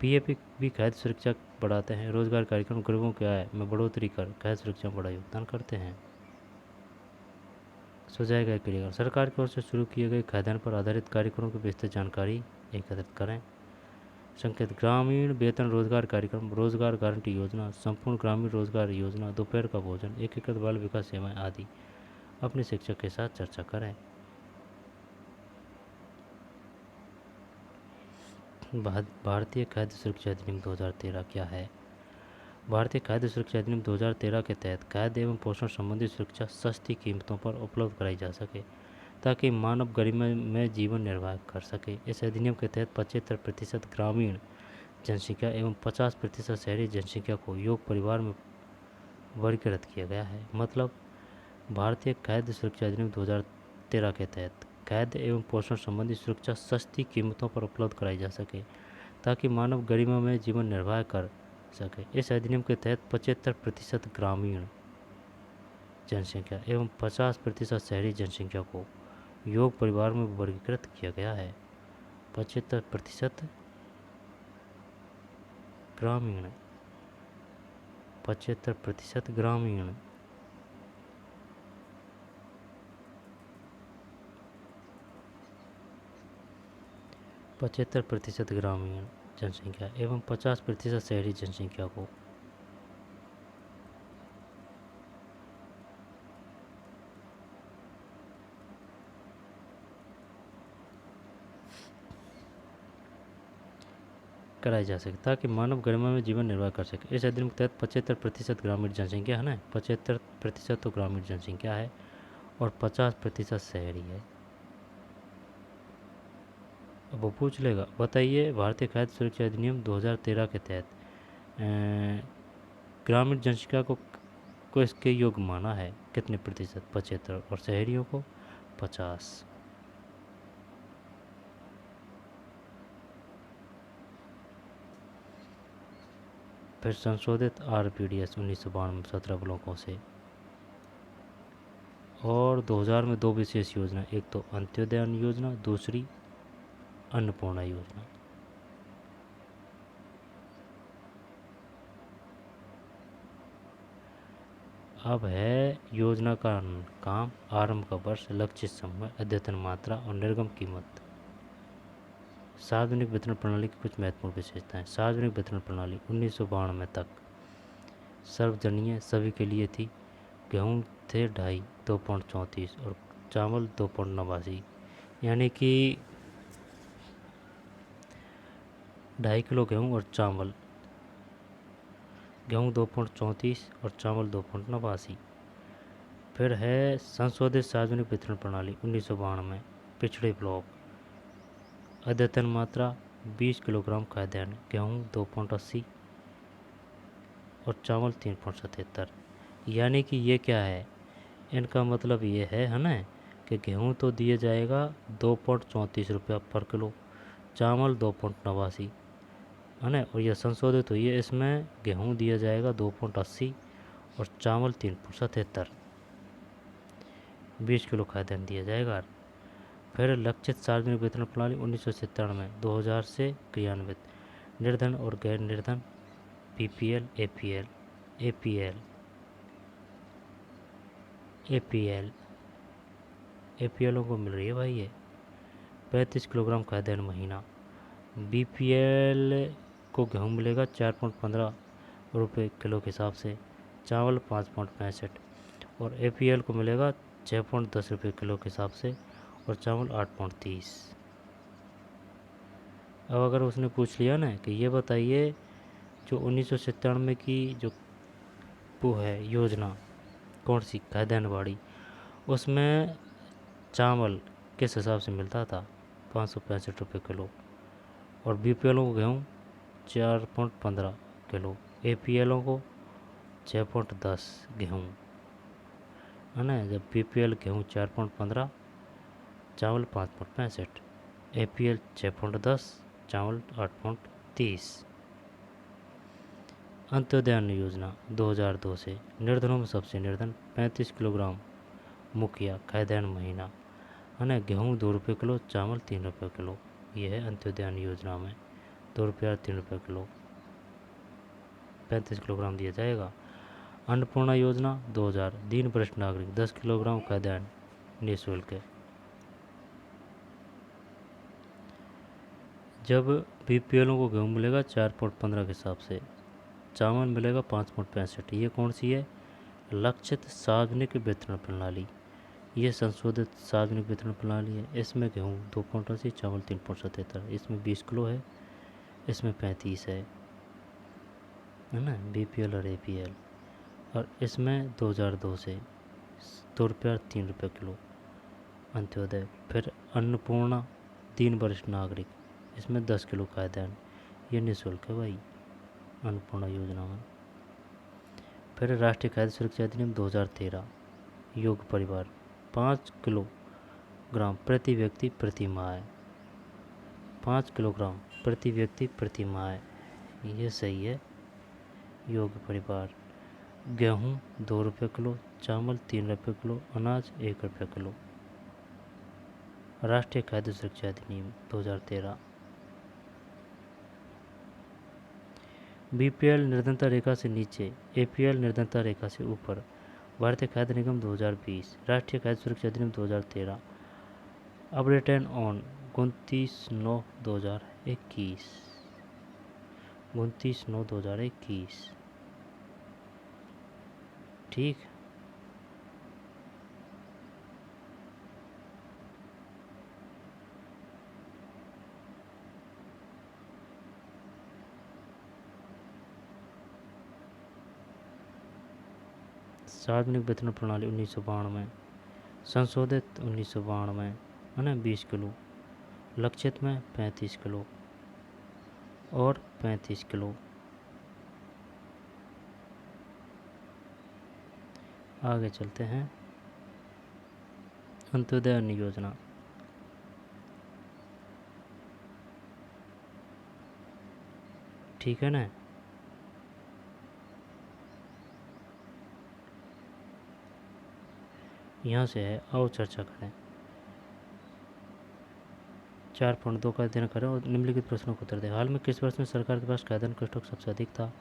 पीएपी भी खाद्य सुरक्षा बढ़ाते हैं। रोजगार कार्यक्रम गरीबों की आय में बढ़ोतरी कर खाद्य सुरक्षा में बड़ा योगदान करते हैं। सुझाए गए क्रियाकलाप, सरकार की ओर से शुरू किए गए खाद्यान्न पर आधारित कार्यक्रमों की विस्तृत जानकारी एकत्रित करें। संकेत, ग्रामीण वेतन रोजगार कार्यक्रम, रोजगार गारंटी योजना, संपूर्ण ग्रामीण रोजगार योजना, दोपहर का भोजन, एकीकृत बाल विकास सेवाएं आदि अपने शिक्षक के साथ चर्चा करें। भारतीय खाद्य सुरक्षा अधिनियम 2013 क्या है? भारतीय खाद्य सुरक्षा अधिनियम 2013 के तहत खाद्य एवं पोषण संबंधी सुरक्षा सस्ती कीमतों पर उपलब्ध कराई जा सके ताकि मानव गरिमा में जीवन निर्वाह कर सके। इस अधिनियम के तहत 75% ग्रामीण जनसंख्या एवं 50% शहरी जनसंख्या को योग परिवार में वर्गीकृत किया गया है। मतलब भारतीय खाद्य सुरक्षा अधिनियम 2013 के तहत खाद्य एवं पोषण संबंधी सुरक्षा सस्ती कीमतों पर उपलब्ध कराई जा सके ताकि मानव गरिमा में जीवन निर्वाह कर सके। इस अधिनियम के तहत 75% ग्रामीण जनसंख्या एवं 50% शहरी जनसंख्या को योग परिवार में वर्गीकृत किया गया है। 75% ग्रामीण, 75% ग्रामीण, 75% ग्रामीण जनसंख्या एवं 50% शहरी जनसंख्या को कराई जा सके ताकि मानव गरिमा में जीवन निर्वाह कर सके। इस अधिनियम के तहत 75% ग्रामीण जनसंख्या है ना, 75% तो ग्रामीण जनसंख्या है और 50% शहरी है। अब वो पूछ लेगा, बताइए भारतीय खाद्य सुरक्षा अधिनियम 2013 के तहत ग्रामीण जनसंख्या को इसके योग्य माना है कितने प्रतिशत? 75, और शहरियों को 50। फिर संशोधित आरपीडीएस 1992 17 ब्लॉकों से और 2000 में 2 विशेष योजना, एक तो अंत्योदय अन्न योजना, दूसरी अन्नपूर्णा योजना। अब है योजना का काम, आरंभ का वर्ष, लक्षित समय, अद्यतन मात्रा और निर्गम कीमत। सार्वजनिक वितरण प्रणाली की कुछ महत्वपूर्ण विशेषताएं। सार्वजनिक वितरण प्रणाली 1992 तक सार्वजनीय सभी के लिए थी। गेहूँ थे 2.34 और चावल 2.89, यानी कि 2.5 किलो गेहूँ और चावल, गेहूँ 2.34 और चावल 2.89। फिर है संशोधित सार्वजनिक वितरण प्रणाली 1992, पिछड़े ब्लॉक, अद्यतन मात्रा 20 किलोग्राम खाद्यान्न, गेहूँ 2.80 और चावल 3.77। यानी कि ये क्या है, इनका मतलब ये है ना, कि गेहूँ तो दिया जाएगा 2.34 रुपया पर किलो, चावल 2.89 है ना, और यह संशोधित हुई है, इसमें गेहूँ दिया जाएगा 2.80 और चावल 3.77, 20 किलो खाद्यान्न दिया जाएगा। फिर लक्षित सार्वजनिक वितरण प्रणाली 1997 2000 से क्रियान्वित, निर्धन और गैर निर्धन, बीपीएल, एपीएल, एपीएल, एपीएल, एपीएलों को मिल रही है भाई ये 35 किलोग्राम खाद्यान्न महीना। बीपीएल को गेहूँ मिलेगा 4.15 रुपये किलो के हिसाब से, चावल 5.65 और एपीएल को मिलेगा 6.10 रुपये किलो के हिसाब से और चावल 8.30। अब अगर उसने पूछ लिया ना कि ये बताइए जो 1997 की जो वो है योजना, कौन सी खाद्यान्न वाली, उसमें चावल किस हिसाब से मिलता था, 565 रुपये किलो, और बीपीएलों को गेहूँ 4.15 किलो, एपीएलों को 6.10 गेहूँ, है ना। जब बीपीएल गेहूँ 4.15, चावल 5.65, एपीएल 6.10, चावल 8.30। अंत्योदय अन्न योजना 2002 से, निर्धनों में सबसे निर्धन 35 किलोग्राम मुखिया खाद्यान्न महीना, है ना, गेहूँ 2 रुपये किलो, चावल 3 रुपये किलो। ये है अंत्योदय अन्न योजना में 2 रुपये और 3 रुपये किलो 35 किलोग्राम दिया जाएगा। अन्नपूर्णा योजना 2000, दीन वरिष्ठ नागरिक 10 किलोग्राम खाद्यान्न निःशुल्क है। जब बीपीएलों को गेहूँ मिलेगा 4.15 के हिसाब से, चावल मिलेगा 5.65। ये कौन सी है, लक्षित सार्वजनिक वितरण प्रणाली, ये संशोधित सार्वजनिक वितरण प्रणाली है। इसमें गेहूँ 2.80, चावल 3.77, इसमें 20 किलो है, इसमें 35 है ना, बीपीएल और एपीएल। और इसमें 2002 से 2 रुपये और 3 रुपये किलो अंत्योदय। फिर अन्नपूर्णा दीन वरिष्ठ नागरिक, इसमें 10 किलो खाद्यान्न, ये निःशुल्क है भाई अन्नपूर्णा योजना में। फिर राष्ट्रीय खाद्य सुरक्षा अधिनियम 2013, योग्य परिवार 5 किलोग्राम प्रति व्यक्ति प्रति माह है, 5 किलोग्राम प्रति व्यक्ति प्रति माह है, ये सही है। योग्य परिवार, गेहूँ 2 रुपये किलो, चावल 3 रुपये किलो, अनाज 1 रुपये किलो। राष्ट्रीय खाद्य सुरक्षा अधिनियम 2013। बीपीएल निर्धनता रेखा से नीचे, एपीएल निर्धनता रेखा से ऊपर। भारतीय खाद्य निगम 2020, राष्ट्रीय खाद्य सुरक्षा अधिनियम 2013, अपडेटेड ऑन 29/9/2021, 29/9/2021। ठीक। सार्वजनिक वितरण प्रणाली 1992, संशोधित 1992, है ना, 20 किलो, लक्षित में 35 किलो और 35 किलो। आगे चलते हैं, अंत्योदय अन्न योजना। ठीक है ना। यहाँ से है, आओ चर्चा करें। 4.2 का अध्ययन करें और निम्नलिखित प्रश्नों का उत्तर दें। हाल में किस वर्ष में सरकार के पास खाद्यान्न का स्टॉक सबसे अधिक था?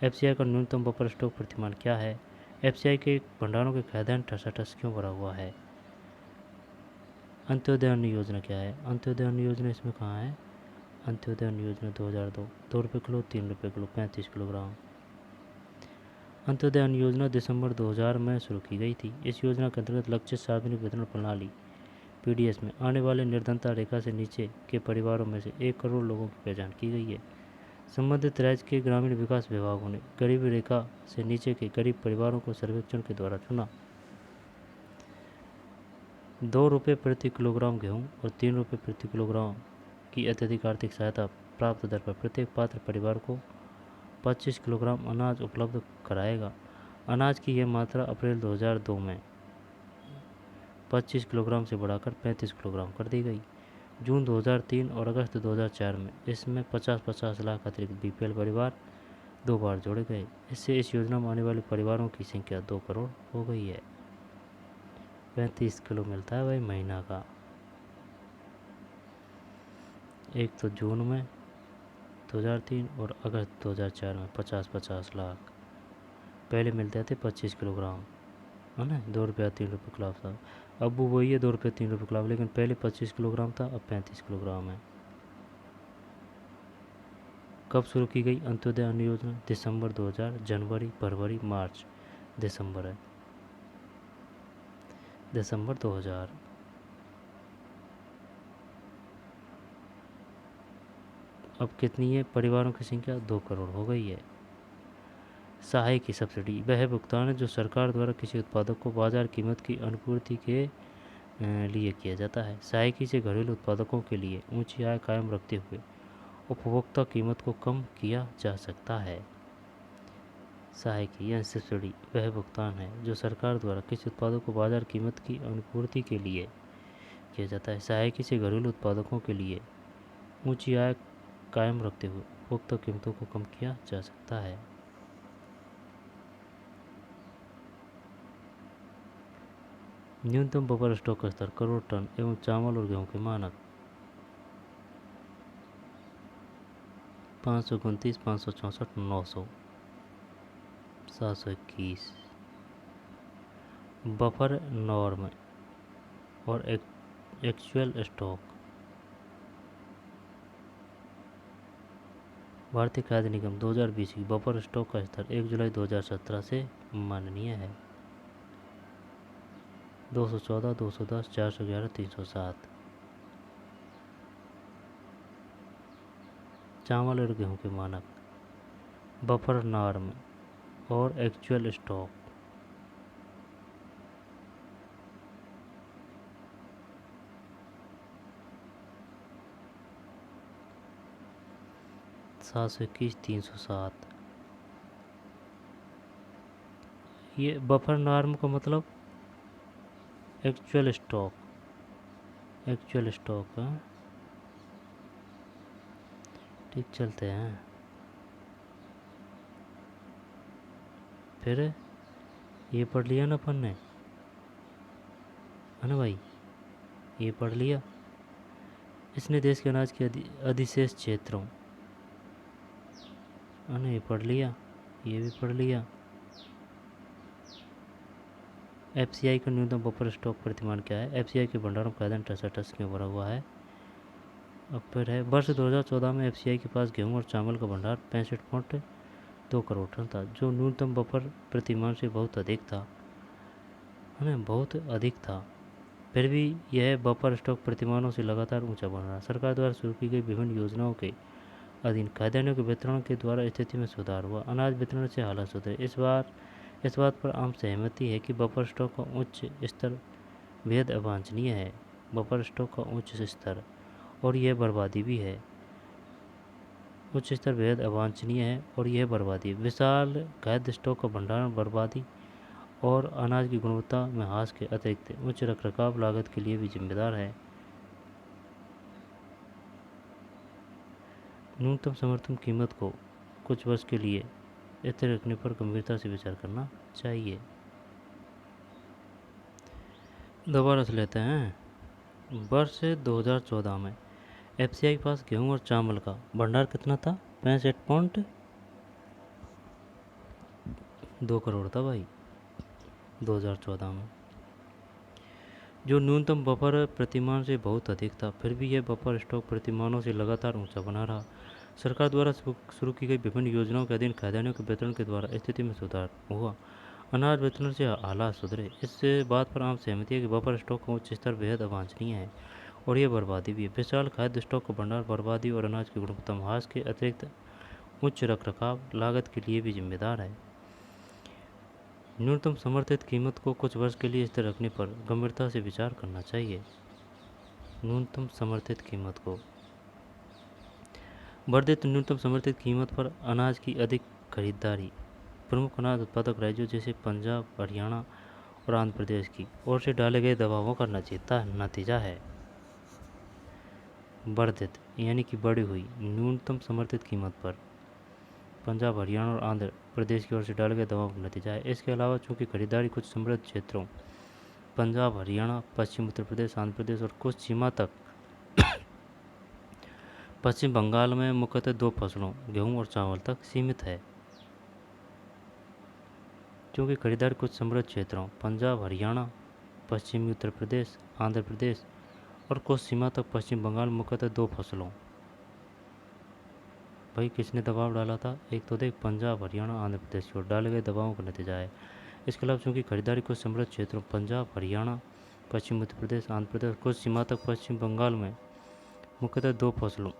एफसीआई का न्यूनतम बफर स्टॉक प्रतिमान क्या है? एफसीआई के भंडारों के खाद्यान्न ठसाठस क्यों भरा हुआ है? अंत्योदय अन्न योजना क्या है? अंत्योदय अन्न योजना इसमें कहाँ है? अंत्योदय अन्न योजना 2002, 2 रुपये किलो, 3 रुपये किलो, 35 किलोग्राम। अंत्योदय अन्न योजना दिसंबर 2000 में शुरू की गई थी। इस योजना के अंतर्गत लक्ष्य सार्वजनिक वितरण प्रणाली पीडीएस में आने वाले निर्धनता रेखा से नीचे के परिवारों में से 1 करोड़ लोगों की पहचान की गई है। संबंधित राज्य के ग्रामीण विकास विभागों ने गरीबी रेखा से नीचे के गरीब परिवारों को सर्वेक्षण के द्वारा चुना। 2 रुपये प्रति किलोग्राम गेहूं और 3 रुपये प्रति किलोग्राम की अत्यधिक आर्थिक सहायता प्राप्त दर पर प्रत्येक पात्र परिवार को 25 किलोग्राम अनाज उपलब्ध कराएगा। अनाज की यह मात्रा अप्रैल 2002 में 25 किलोग्राम से बढ़ाकर 35 किलोग्राम कर दी गई। जून 2003 और अगस्त 2004 में इसमें 50-50 लाख अतिरिक्त बीपीएल परिवार 2 बार जोड़े गए। इससे इस योजना में आने वाले परिवारों की संख्या 2 करोड़ हो गई है। 35 किलो मिलता है भाई महीना का। एक तो जून में 2003 और अगस्त 2004 में 50-50 लाख। पहले मिलते थे 25 किलोग्राम, है ना, 2 रुपया 3 रुपये किलो था। अब वो वही है 2 रुपये 3 रुपये किलो, लेकिन पहले 25 किलोग्राम था, अब 35 किलोग्राम है। कब शुरू की गई अंत्योदय अन्न योजना? दिसंबर 2000, जनवरी, फरवरी, मार्च, दिसंबर है, दिसंबर 2000। अब कितनी है परिवारों की संख्या? 2 करोड़ हो गई है। सहायक की सब्सिडी वह भुगतान है जो सरकार द्वारा किसी उत्पादक को बाजार कीमत की अनुपूर्ति के लिए किया जाता है। सहायकी से घरेलू उत्पादकों के लिए ऊंची आय कायम रखते हुए उपभोक्ता कीमत को कम किया जा सकता है। सहायकी या सब्सिडी वह भुगतान है जो सरकार द्वारा किसी उत्पादक को बाजार कीमत की अनुपूर्ति के लिए किया जाता है। सहायकी से घरेलू उत्पादकों के लिए ऊंची आय कायम रखते हुए उपभोक्ता कीमतों को कम किया जा सकता है। न्यूनतम बफर स्टॉक का स्तर करोड़ टन एवं चावल और गेहूं के मानक 529, 564, 900, 721। बफर नॉर्म और एक्चुअल स्टॉक। भारतीय खाद्य निगम 2020 की बफर स्टॉक का स्तर 1 जुलाई 2017 से माननीय है। 214, 210, 411, 307। चावल और गेहूं के मानक, बफर नॉर्म और एक्चुअल स्टॉक। सात सौ इक्कीस, 307। ये बफर नॉर्म का मतलब एक्चुअल स्टॉक, एक्चुअल स्टॉक है। ठीक, चलते हैं। फिर ये पढ़ लिया ना अपन ने, है ना भाई, ये पढ़ लिया। इसने देश के अनाज के अधिशेष क्षेत्रों, है ना, ये पढ़ लिया, ये भी पढ़ लिया। एफसीआई का न्यूनतम बफर स्टॉक प्रतिमान क्या है? एफसीआई के भंडारों का खाद्यान्न ठसाठस क्यों भरा हुआ है? अब फिर है वर्ष 2014 में एफसीआई के पास गेहूं और चावल का भंडार 65.2 करोड़ टन था, जो न्यूनतम बफर प्रतिमान से बहुत अधिक था, है ना, बहुत अधिक था। फिर भी यह बफर स्टॉक प्रतिमानों से लगातार ऊंचा बढ़ रहा। सरकार द्वारा शुरू की गई विभिन्न योजनाओं के अधीन खाद्यान्नों के वितरण के द्वारा स्थिति में सुधार हुआ। अनाज वितरण से हालात सुधरे। इस बात पर आम सहमति है कि बफर स्टॉक का उच्च स्तर बेहद अवांछनीय है। बफर स्टॉक का उच्च स्तर और यह बर्बादी भी है। उच्च स्तर बेहद अवांछनीय है और यह बर्बादी। विशाल खाद्य स्टॉक का भंडारण बर्बादी और अनाज की गुणवत्ता में ह्रास के अतिरिक्त उच्च रखरखाव लागत के लिए भी जिम्मेदार है। न्यूनतम समर्थन कीमत को कुछ वर्ष के लिए स्थिर रखने पर गंभीरता से विचार करना चाहिए। दोबारा से लेते हैं। वर्ष 2014 में एफसीआई के पास गेहूं और चावल का भंडार कितना था? 65.2 करोड़ था भाई 2014 में, जो न्यूनतम बफर प्रतिमान से बहुत अधिक था। फिर भी यह बफर स्टॉक प्रतिमानों से लगातार ऊंचा बना रहा। सरकार द्वारा शुरू की गई विभिन्न योजनाओं के अधीन खाद्यान्नों के वितरण के द्वारा स्थिति में सुधार हुआ। अनाज वितरण से हालात सुधरे। इस बात पर आम सहमति है कि बफर स्टॉक का उच्च स्तर बेहद अवांछनीय है और यह बर्बादी भी है। विशाल खाद्य स्टॉक का भंडार बर्बादी और अनाज की गुणवत्ता ह्रास के अतिरिक्त उच्च रखरखाव लागत के लिए भी जिम्मेदार है। न्यूनतम समर्थित कीमत को कुछ वर्ष के लिए स्थिर रखने पर गंभीरता से विचार करना चाहिए। न्यूनतम समर्थित कीमत को वर्धित न्यूनतम समर्थित कीमत पर अनाज की अधिक खरीदारी प्रमुख अनाज उत्पादक राज्यों जैसे पंजाब, हरियाणा और आंध्र प्रदेश की ओर से डाले गए दबावों का नतीजा है। वर्धित यानी कि बढ़ी हुई न्यूनतम समर्थित कीमत पर पंजाब, हरियाणा और आंध्र प्रदेश की ओर से डाले गए दबाव का नतीजा है। इसके अलावा चूंकि खरीदारी कुछ समृद्ध क्षेत्रों पंजाब, हरियाणा, पश्चिम उत्तर प्रदेश, आंध्र प्रदेश और कुछ सीमा तक पश्चिम बंगाल में मुख्यतः दो फसलों गेहूं और चावल तक सीमित है। क्योंकि खरीदारी कुछ समृद्ध क्षेत्रों पंजाब, हरियाणा, पश्चिमी उत्तर प्रदेश, आंध्र प्रदेश और कुछ सीमा तक पश्चिम बंगाल में मुख्यतः दो फसलों। भाई किसने दबाव डाला था? एक तो देख पंजाब, हरियाणा, आंध्र प्रदेश की ओर डाले गए दबावों का नतीजा है। इसके अलावा चूंकि खरीदारी कुछ समृद्ध क्षेत्रों पंजाब, हरियाणा, पश्चिम उत्तर प्रदेश, आंध्र प्रदेश कुछ सीमा तक पश्चिम बंगाल में मुख्यतः दो फसलों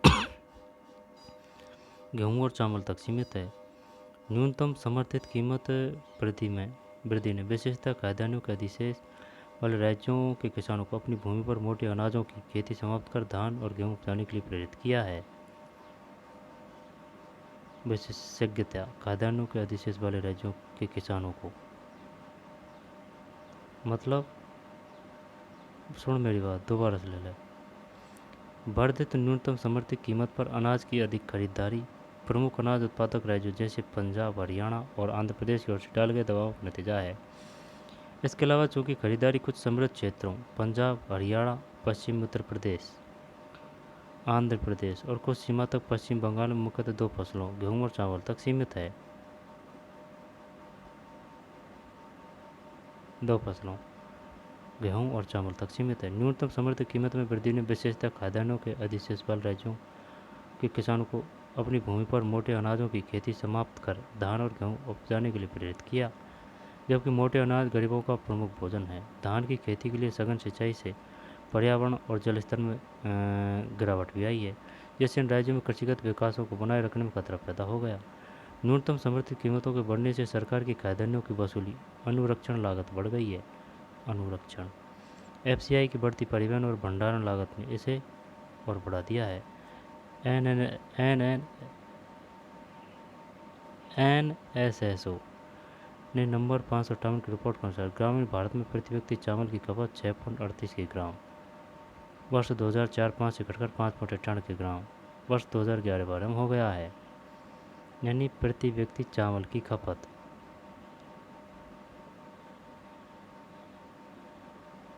गेहूं और चावल तक सीमित है। न्यूनतम समर्थित कीमत वृद्धि ने विशेषतः खाद्यान्नों के अधिशेष वाले राज्यों के किसानों को अपनी भूमि पर मोटे अनाजों की खेती समाप्त कर धान और गेहूं उपजाने के लिए प्रेरित किया है। विशेषज्ञता खाद्यान्नों के अधिशेष वाले राज्यों के किसानों को, मतलब सुन मेरी बात, दोबारा से ले ले। वर्धित न्यूनतम समर्थित कीमत पर अनाज की अधिक खरीदारी प्रमुख अनाज उत्पादक राज्यों जैसे पंजाब, हरियाणा और आंध्र प्रदेश की ओर से डाले गए दबाव का नतीजा है। इसके अलावा चूंकि खरीदारी कुछ समृद्ध क्षेत्रों पंजाब, हरियाणा, पश्चिम उत्तर प्रदेश, आंध्र प्रदेश और कुछ सीमा तक पश्चिम बंगाल में मुख्यतः दो फसलों गेहूं और चावल तक सीमित है। दो फसलों गेहूं और चावल तक सीमित है। न्यूनतम समर्थित कीमत में वृद्धि ने विशेषतः खाद्यान्नों के अधिशेष वाले राज्यों के किसानों को अपनी भूमि पर मोटे अनाजों की खेती समाप्त कर धान और गेहूं उपजाने के लिए प्रेरित किया। जबकि मोटे अनाज गरीबों का प्रमुख भोजन है। धान की खेती के लिए सघन सिंचाई से पर्यावरण और जल स्तर में गिरावट भी आई है, जिससे इन राज्यों में कृषिगत विकासों को बनाए रखने में खतरा पैदा हो गया। न्यूनतम समर्थित कीमतों के बढ़ने से सरकार की खाद्यान्नों की वसूली अनुरक्षण लागत बढ़ गई है। अनुरक्षण एफसीआई की बढ़ती परिवहन और भंडारण लागत ने इसे और बढ़ा दिया है। एनएसएसओ ने नंबर 558 की रिपोर्ट के अनुसार ग्रामीण भारत में प्रति व्यक्ति चावल की खपत 6.38 ग्राम वर्ष 2004-5 से घटकर 5.98 ग्राम वर्ष 2011-12 में हो गया है। यानी प्रति व्यक्ति चावल की खपत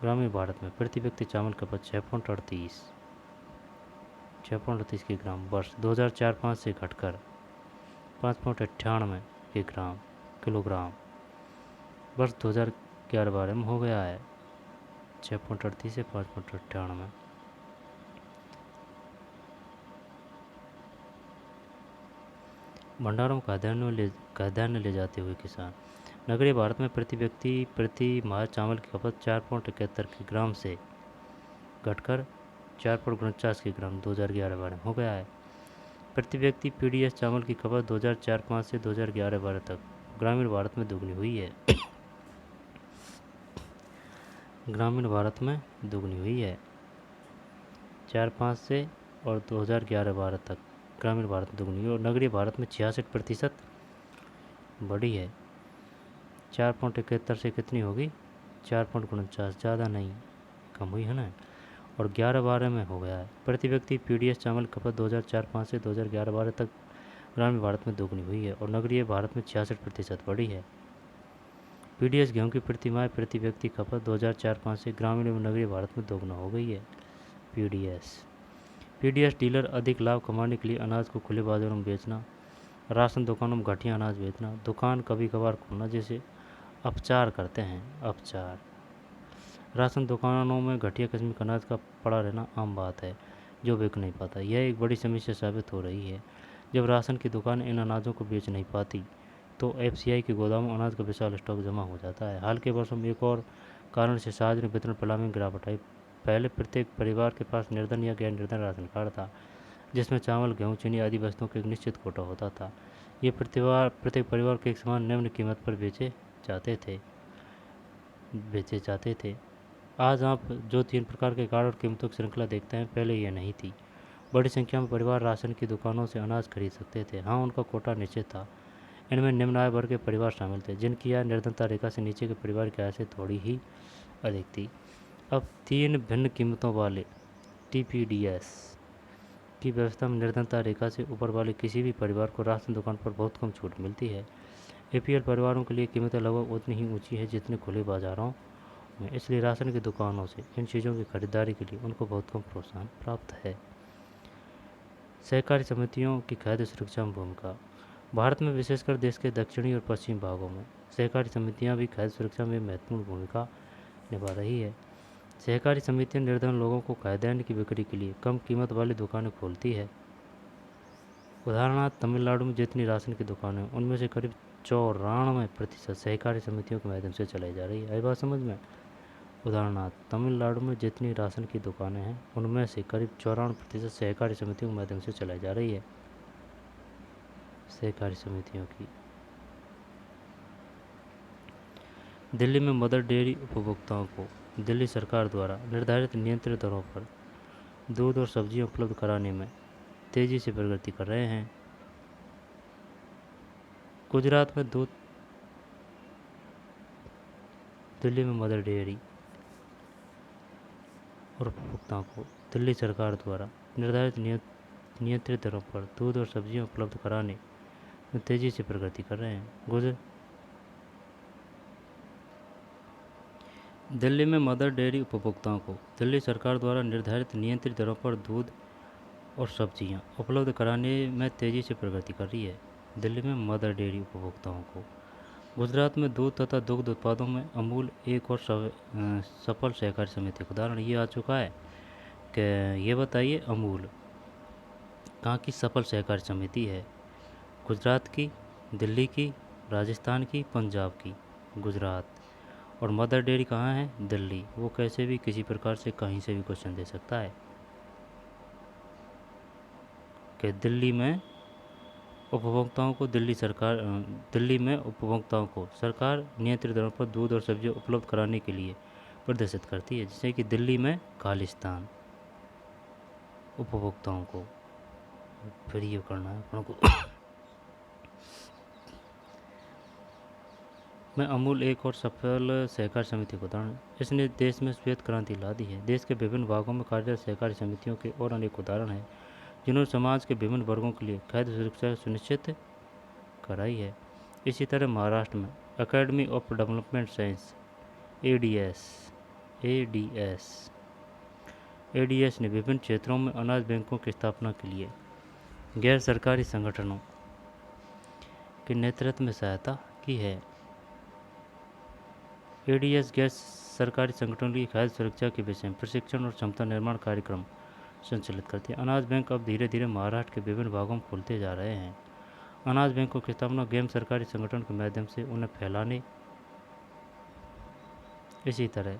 ग्रामीण भारत में प्रति व्यक्ति चावल खपत 6.38 ग्राम वर्ष 2004-5 से घटकर 5.98 किलोग्राम वर्ष 2011-12 में हो गया है। 6.38 से 5.98। भंडारों खाद्यान्न ले जाते हुए किसान नगरीय भारत में प्रति व्यक्ति प्रति माह चावल की खपत 4.71 ग्राम से घटकर 4.49 ग्राम 2011-12 हो गया है। प्रति व्यक्ति पीडीएस चावल की खपत 2004-5 से 2011-12 तक ग्रामीण भारत में दोगुनी हुई है। ग्रामीण भारत में दोगुनी हुई है 4-5 से और 2011-12 तक ग्रामीण भारत में दोगुनी हुई और नगरीय भारत में 66% बढ़ी है। 4.71 से कितनी होगी? 4.49, ज़्यादा नहीं, कम हुई है ना। और 11-12 में हो गया है। प्रति व्यक्ति पीडीएस चावल खपत 2004-5 से 2011-12 तक ग्रामीण भारत में दोगुनी हुई है और नगरीय भारत में 66% बढ़ी है। पीडीएस गेहूं की प्रतिमाह प्रति व्यक्ति खपत 2004-05 से ग्रामीण एवं नगरीय भारत में दोगुना हो गई है। पीडीएस डीलर अधिक लाभ कमाने के लिए अनाज को खुले बाजारों में बेचना, राशन दुकानों में घटिया अनाज बेचना, दुकान कभी कभार खोलना जैसे अपचार करते हैं। अपचार राशन दुकानों में घटिया किस्म के अनाज का पड़ा रहना आम बात है जो बिक नहीं पाता। यह एक बड़ी समस्या साबित हो रही है। जब राशन की दुकान इन अनाजों को बेच नहीं पाती तो एफसीआई के गोदामों अनाज का विशाल स्टॉक जमा हो जाता है। हाल के वर्षों में एक और कारण से सार्वजनिक वितरण प्रणाली में गिरावट आई। पहले प्रत्येक परिवार के पास निर्धन या गैर निर्धन राशन कार्ड था जिसमें चावल, गेहूँ, चीनी आदि वस्तुओं का एक निश्चित कोटा होता था। ये प्रत्येक परिवार को एक समान निम्न कीमत पर बेचे जाते थे। आज आप जो 3 प्रकार के कार्ड और कीमतों की श्रृंखला देखते हैं, पहले यह नहीं थी। बड़ी संख्या में परिवार राशन की दुकानों से अनाज खरीद सकते थे। हाँ, उनका कोटा निश्चित था। इनमें निम्न आय वर्ग के परिवार शामिल थे जिनकी आय निर्धनता रेखा से नीचे के परिवार की आय से थोड़ी ही अधिक थी। अब 3 भिन्न कीमतों वाले टीपीडीएस की व्यवस्था में निर्धनता रेखा से ऊपर वाले किसी भी परिवार को राशन दुकान पर बहुत कम छूट मिलती है। एपीएल परिवारों के लिए कीमतें लगभग उतनी ही ऊंची है जितनी खुले बाजारों में, इसलिए राशन की दुकानों से इन चीज़ों की खरीदारी के लिए उनको बहुत कम प्रोत्साहन प्राप्त है। सहकारी समितियों की खाद्य सुरक्षा में भूमिका। भारत में विशेषकर देश के दक्षिणी और पश्चिमी भागों में सहकारी समितियां भी खाद्य सुरक्षा में महत्वपूर्ण भूमिका निभा रही है। सहकारी समितियां निर्धन लोगों को खाद्यान्न की बिक्री के लिए कम कीमत वाली दुकानें खोलती है। उदाहरणार्थ तमिलनाडु में जितनी राशन की दुकानें हैं उनमें से करीब 94% सहकारी समितियों के माध्यम से चलाई जा रही है। आई बात समझ में? उदाहरणार्थ तमिलनाडु में जितनी राशन की दुकानें हैं उनमें से करीब 94% सहकारी समितियों के माध्यम से चलाई जा रही है। सहकारी समितियों की दिल्ली में मदर डेयरी उपभोक्ताओं को दिल्ली सरकार द्वारा निर्धारित नियंत्रित दरों पर दूध और सब्जियां उपलब्ध कराने में तेजी से प्रगति कर रहे हैं। गुजरात में दिल्ली में मदर डेयरी और उपभोक्ताओं को दिल्ली सरकार द्वारा निर्धारित नियंत्रित दरों पर दूध और सब्जियां उपलब्ध कराने में तेजी से प्रगति कर रहे हैं। दिल्ली में मदर डेयरी उपभोक्ताओं को दिल्ली सरकार द्वारा निर्धारित नियंत्रित दरों पर दूध और सब्जियां उपलब्ध कराने में तेजी से प्रगति कर रही है। दिल्ली में मदर डेयरी उपभोक्ताओं को गुजरात में दूध तथा दुग्ध उत्पादों में अमूल एक और सफल सहकारी समिति का उदाहरण ये आ चुका है कि ये बताइए अमूल कहाँ की सफल सहकारी समिति है? गुजरात की, दिल्ली की, राजस्थान की, पंजाब की। गुजरात। और मदर डेयरी कहाँ है? दिल्ली। वो कैसे भी किसी प्रकार से कहीं से भी क्वेश्चन दे सकता है कि दिल्ली में उपभोक्ताओं को सरकार नियंत्रित दरों पर दूध और सब्जियां उपलब्ध कराने के लिए प्रदर्शित करती है। जैसे कि दिल्ली में खालिस्तान उपभोक्ताओं को फिर ये करना है अपन को मैं अमूल एक और सफल सहकारी समिति को उदाहरण, इसने देश में श्वेत क्रांति ला दी है। देश के विभिन्न भागों में कार्यरत सहकारी समितियों के और अनेक उदाहरण हैं जिन्होंने समाज के विभिन्न वर्गों के लिए खाद्य सुरक्षा सुनिश्चित कराई है। इसी तरह महाराष्ट्र में academy of development science ADS ने विभिन्न क्षेत्रों में अनाज बैंकों की स्थापना के लिए गैर सरकारी संगठनों के नेतृत्व में सहायता की है। एडीएस गैर सरकारी संगठनों की खाद्य सुरक्षा के विषय में प्रशिक्षण और क्षमता निर्माण कार्यक्रम संचालित करती है। अनाज बैंक अब धीरे धीरे महाराष्ट्र के विभिन्न भागों में खुलते जा रहे हैं। अनाज बैंकों की स्थापना गैर सरकारी संगठन के माध्यम से उन्हें फैलाने। इसी तरह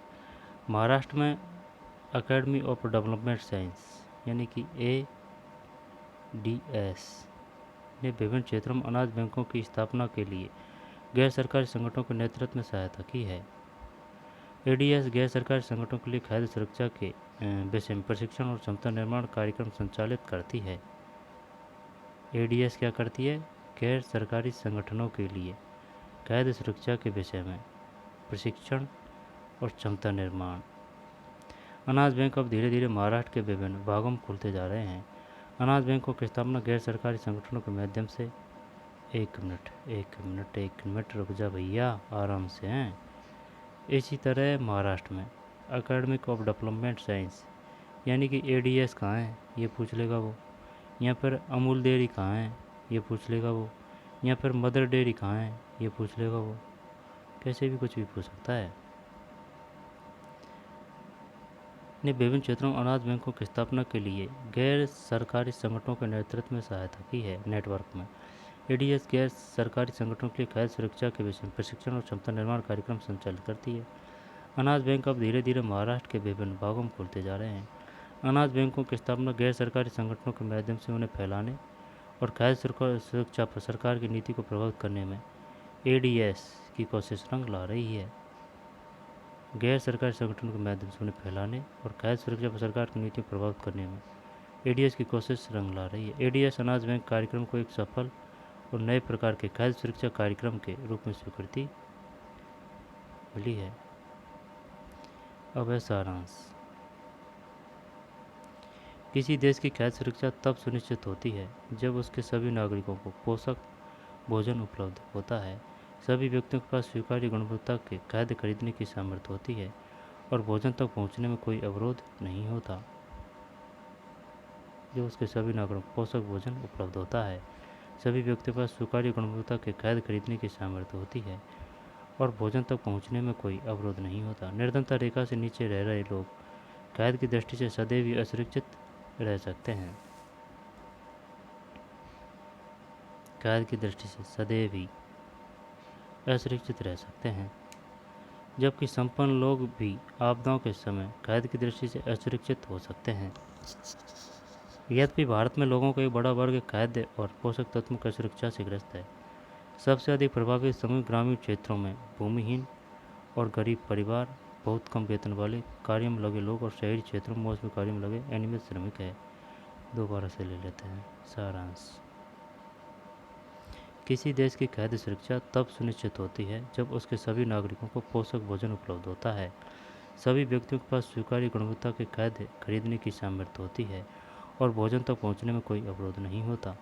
महाराष्ट्र में एकेडमी ऑफ डेवलपमेंट साइंस यानी कि एडीएस ने विभिन्न क्षेत्रों में अनाज बैंकों की स्थापना के लिए गैर सरकारी संगठनों के नेतृत्व में सहायता की है। एडीएस गैर सरकारी संगठनों के लिए खाद्य सुरक्षा के विषय में प्रशिक्षण और क्षमता निर्माण कार्यक्रम संचालित करती है। एडीएस क्या करती है? गैर सरकारी संगठनों के लिए खाद्य सुरक्षा के विषय में प्रशिक्षण और क्षमता निर्माण। अनाज बैंक अब धीरे धीरे महाराष्ट्र के विभिन्न भागों में खुलते जा रहे हैं। अनाज बैंकों की स्थापना गैर सरकारी संगठनों के माध्यम से एक मिनट रुक जा भैया, आराम से हैं। इसी तरह महाराष्ट्र में अकेडमिक ऑफ डेवलपमेंट साइंस यानी कि एडीएस कहाँ है, ये पूछ लेगा वो। यहाँ पर अमूल डेयरी कहाँ है, ये पूछ लेगा वो। यहाँ पर मदर डेयरी कहाँ है, ये पूछ लेगा वो। कैसे भी कुछ भी पूछ सकता है। ने विभिन्न क्षेत्रों में अनाज बैंकों की स्थापना के लिए गैर सरकारी संगठनों के नेतृत्व में सहायता की है। नेटवर्क में एडीएस गैर सरकारी संगठनों के लिए खाद्य सुरक्षा के विषय में प्रशिक्षण और क्षमता निर्माण कार्यक्रम संचालित करती है। अनाज बैंक अब धीरे धीरे महाराष्ट्र के विभिन्न भागों में खुलते जा रहे हैं। अनाज बैंकों की स्थापना गैर सरकारी संगठनों के माध्यम से उन्हें फैलाने और खाद्य सुरक्षा पर सरकार की नीति को प्रभावित करने में एडीएस की कोशिश रंग ला रही है। गैर सरकारी संगठनों के माध्यम से उन्हें फैलाने और खाद्य सुरक्षा पर सरकार की नीति को प्रभावित करने में एडीएस की कोशिश रंग ला रही है। एडीएस अनाज बैंक कार्यक्रम को एक सफल और नए प्रकार के खाद्य सुरक्षा कार्यक्रम के रूप में स्वीकृति मिली है। अब है सारांश। किसी देश की खाद्य सुरक्षा तब सुनिश्चित होती है जब उसके सभी नागरिकों को पोषक भोजन उपलब्ध होता है, सभी व्यक्तियों के पास स्वीकार्य गुणवत्ता के खाद्य खरीदने की सामर्थ्य होती है और भोजन तक पहुंचने में कोई अवरोध नहीं होता। जो उसके सभी नागरिकों को पोषक भोजन उपलब्ध होता है, सभी व्यक्तियों के पास स्वीकार्य गुणवत्ता के खाद्य खरीदने की सामर्थ्य होती है और भोजन तक पहुंचने में कोई अवरोध नहीं होता। निर्धनता रेखा से नीचे रह रहे लोग खाद्य की दृष्टि से सदैव ही असुरक्षित रह सकते हैं। खाद्य की दृष्टि से सदैव ही असुरक्षित रह सकते हैं, जबकि संपन्न लोग भी आपदाओं के समय खाद्य की दृष्टि से असुरक्षित हो सकते हैं। यद्यपि भारत में लोगों का एक बड़ा वर्ग खाद्य और पोषक तत्वों की सुरक्षा से ग्रस्त है। सबसे अधिक प्रभावित समूह ग्रामीण क्षेत्रों में भूमिहीन और गरीब परिवार, बहुत कम वेतन वाले, कार्य में लगे लोग और शहरी क्षेत्रों में मौसमी कार्य में लगे अनियमित श्रमिक है। दोबारा से ले लेते हैं सारांश। किसी देश की खाद्य सुरक्षा तब सुनिश्चित होती है जब उसके सभी नागरिकों को पोषक भोजन उपलब्ध होता है, सभी व्यक्तियों के पास स्वीकार्य गुणवत्ता के खाद्य खरीदने की सामर्थ्य होती है और भोजन तक पहुंचने में कोई अवरोध नहीं होता।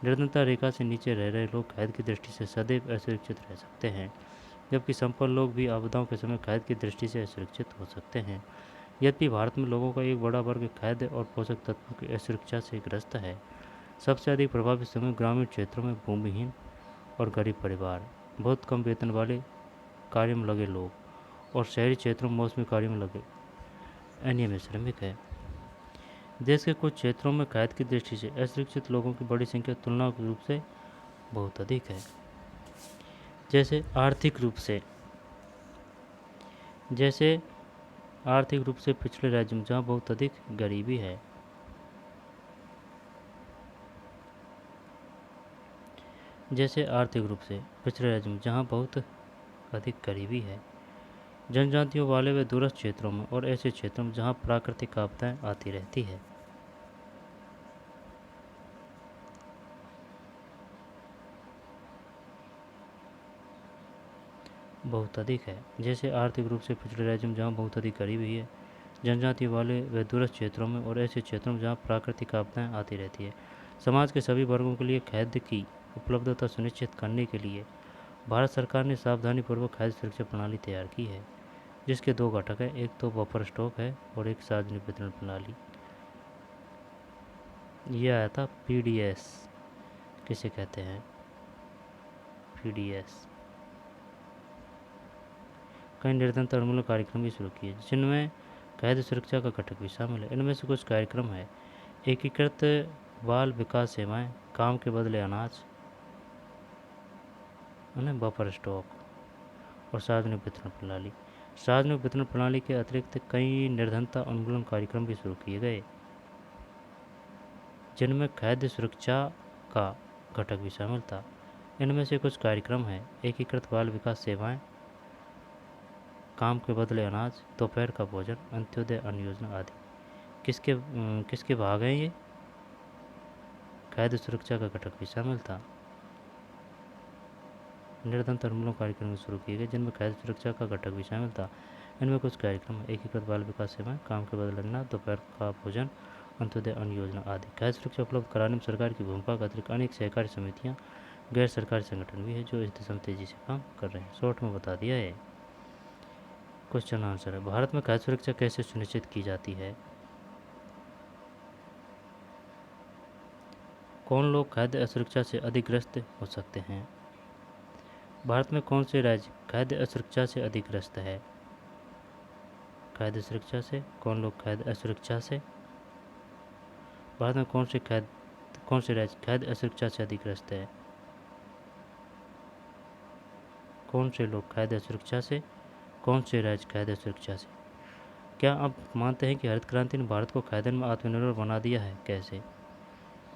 निर्धनता रेखा से नीचे रह रहे लोग खाद्य की दृष्टि से सदैव असुरक्षित रह सकते हैं, जबकि संपन्न लोग भी आपदाओं के समय खाद्य की दृष्टि से असुरक्षित हो सकते हैं। यद्यपि भारत में लोगों का एक बड़ा वर्ग खाद्य और पोषक तत्वों की असुरक्षा से ग्रस्त है। सबसे अधिक प्रभावित समूह ग्रामीण क्षेत्रों में भूमिहीन और गरीब परिवार, बहुत कम वेतन वाले, कार्य में लगे लोग और शहरी क्षेत्रों में मौसमी कार्य में लगे अनियमित श्रमिक है। देश के कुछ क्षेत्रों में खाद्य की दृष्टि से असुरक्षित लोगों की बड़ी संख्या तुलनात्मक रूप से बहुत अधिक है। जैसे आर्थिक रूप से पिछड़े राज्यों में जहाँ बहुत अधिक गरीबी है। जैसे आर्थिक रूप से पिछड़े राज्यों में जहाँ बहुत अधिक गरीबी है, जनजातियों वाले व दूरस्थ क्षेत्रों में और ऐसे क्षेत्रों में जहाँ प्राकृतिक आपदाएं आती रहती है। बहुत अधिक है। जैसे आर्थिक रूप से पिछड़े राज्यों में जहाँ बहुत अधिक गरीबी है, जनजाति वाले व दूरस्थ क्षेत्रों में और ऐसे क्षेत्रों में जहाँ प्राकृतिक आपदाएं आती रहती है। समाज के सभी वर्गों के लिए खाद्य की उपलब्धता सुनिश्चित करने के लिए भारत सरकार ने सावधानीपूर्वक खाद्य सुरक्षा प्रणाली तैयार की है, जिसके दो घटक हैं, एक तो बफर स्टॉक है और एक सार्वजनिक वितरण प्रणाली। ये आया था पीडीएस। किसे कहते हैं? पीडीएस। कई निर्धनता उन्मूलन कार्यक्रम भी शुरू किए जिनमें खाद्य सुरक्षा का घटक भी शामिल है। इनमें से कुछ कार्यक्रम है: एकीकृत बाल विकास सेवाएं, काम के बदले अनाज, बफर स्टॉक और सार्वजनिक वितरण प्रणाली। सार्वजनिक वितरण प्रणाली के अतिरिक्त कई निर्धनता उन्मूलन कार्यक्रम भी शुरू किए गए जिनमें खाद्य सुरक्षा का घटक भी शामिल था। इनमें से कुछ कार्यक्रम है: एकीकृत बाल विकास सेवाएं, काम के बदले अनाज, दोपहर का भोजन, अंत्योदय अन्न योजना आदि। किसके भाग हैं ये? खाद्य सुरक्षा का घटक भी शामिल था। निर्धनता उन्मूलन कार्यक्रम शुरू किए गए जिनमें खाद्य सुरक्षा का घटक भी शामिल था। इनमें कुछ कार्यक्रम है: एकीकृत बाल विकास सेवाएं, काम के बदले अनाज, दोपहर का भोजन, अंत्योदय अन्न योजना आदि। खाद्य सुरक्षा उपलब्ध कराने में सरकार की भूमिका के अतिरिक्त अनेक सहकारी समितियाँ गैर सरकारी संगठन भी है जो इस दिशा में तेज़ी से काम कर रहे हैं। शॉर्ट में बता दिया है। क्वेश्चन आंसर है, भारत में खाद्य सुरक्षा कैसे सुनिश्चित की जाती है? कौन लोग खाद्य असुरक्षा से अधिक ग्रस्त हो सकते हैं? भारत में कौन से राज्य खाद्य असुरक्षा से अधिक ग्रस्त है? खाद्य सुरक्षा से कौन लोग खाद्य असुरक्षा से भारत में कौन से राज्य खाद्य असुरक्षा से अधिक ग्रस्त है? कौन से लोग खाद्य सुरक्षा से कौन से राज्य खाद्य सुरक्षा से? क्या आप मानते हैं कि हरित क्रांति ने भारत को खाद्यान्न में आत्मनिर्भर बना दिया है? कैसे?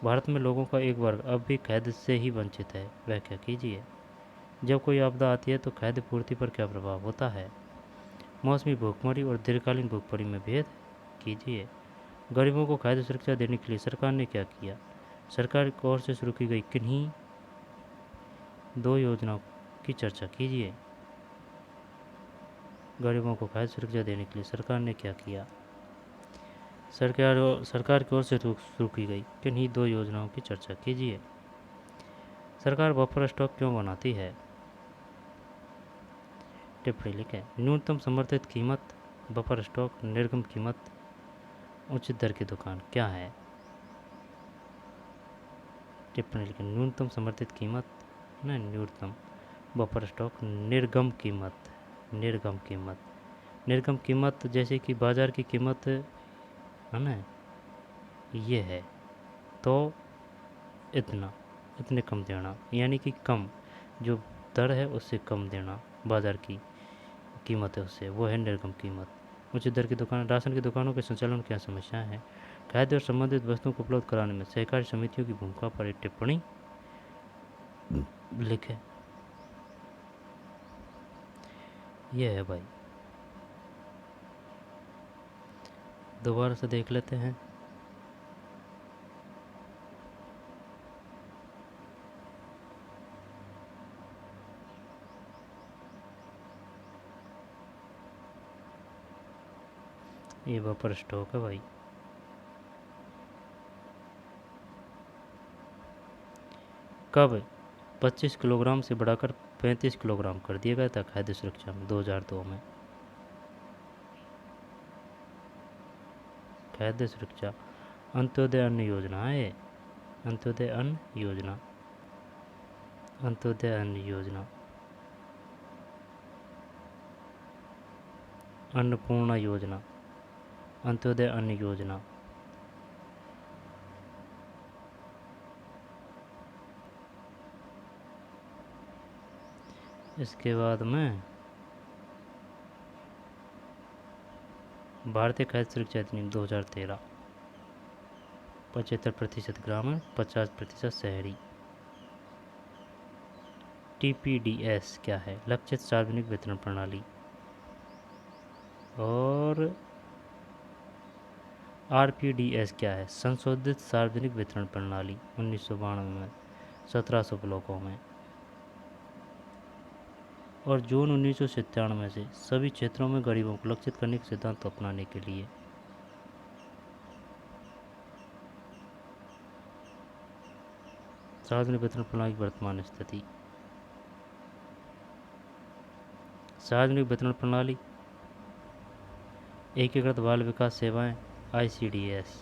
भारत में लोगों का एक वर्ग अब भी खाद्य से ही वंचित है, व्याख्या कीजिए। जब कोई आपदा आती है तो खाद्य पूर्ति पर क्या प्रभाव होता है? मौसमी भूखमरी और दीर्घकालीन भूखमरी में भेद कीजिए। गरीबों को खाद्य सुरक्षा देने के लिए सरकार ने क्या किया? सरकार की ओर से शुरू की गई किन्हीं दो योजनाओं की चर्चा कीजिए। गरीबों को खाद्य सुरक्षा देने के लिए सरकार ने क्या किया? सरकार की ओर से शुरू की गई किन्हीं दो योजनाओं की चर्चा कीजिए। सरकार बफर स्टॉक क्यों बनाती है? टिप्पणी लिखें। न्यूनतम समर्थित कीमत, बफर स्टॉक, निर्गम कीमत, उचित दर की दुकान क्या है? टिप्पणी लिखें। न्यूनतम समर्थित कीमत, न्यूनतम बफर स्टॉक, निर्गम कीमत जैसे कि बाजार की कीमत है ना, ये है तो इतने कम देना, यानी कि कम जो दर है उससे कम देना, बाजार की कीमत है उससे, वो है निर्गम कीमत। उचित दर की दुकान, राशन की दुकानों के संचालन में क्या समस्याएं हैं? खाद्य और संबंधित वस्तुओं को उपलब्ध कराने में सहकारी समितियों की भूमिका पर एक टिप्पणी लिखें। यह है भाई, दोबारा से देख लेते हैं। ये बफर स्टॉक है भाई। कब 25 किलोग्राम से बढ़ाकर 35 किलोग्राम कर दिया गया था खाद्य सुरक्षा में? 2002 में। खाद्य सुरक्षा अंत्योदय अन्न योजना है। अंत्योदय अन्न योजना, अन्नपूर्णा योजना, अंत्योदय अन्न योजना। इसके बाद में भारतीय खाद्य सुरक्षा अधिनियम 2013, 75% ग्रामीण, 50% शहरी। TPDS क्या है? लक्षित सार्वजनिक वितरण प्रणाली। और RPDS क्या है? संशोधित सार्वजनिक वितरण प्रणाली, 1992 में 1700 ब्लॉकों में। और जून 1997 से सभी क्षेत्रों में गरीबों को लक्षित करने के सिद्धांत को अपनाने के लिए। सार्वजनिक वितरण प्रणाली की वर्तमान स्थिति। सार्वजनिक वितरण प्रणाली, एकीकृत बाल विकास सेवाएं, ICDS।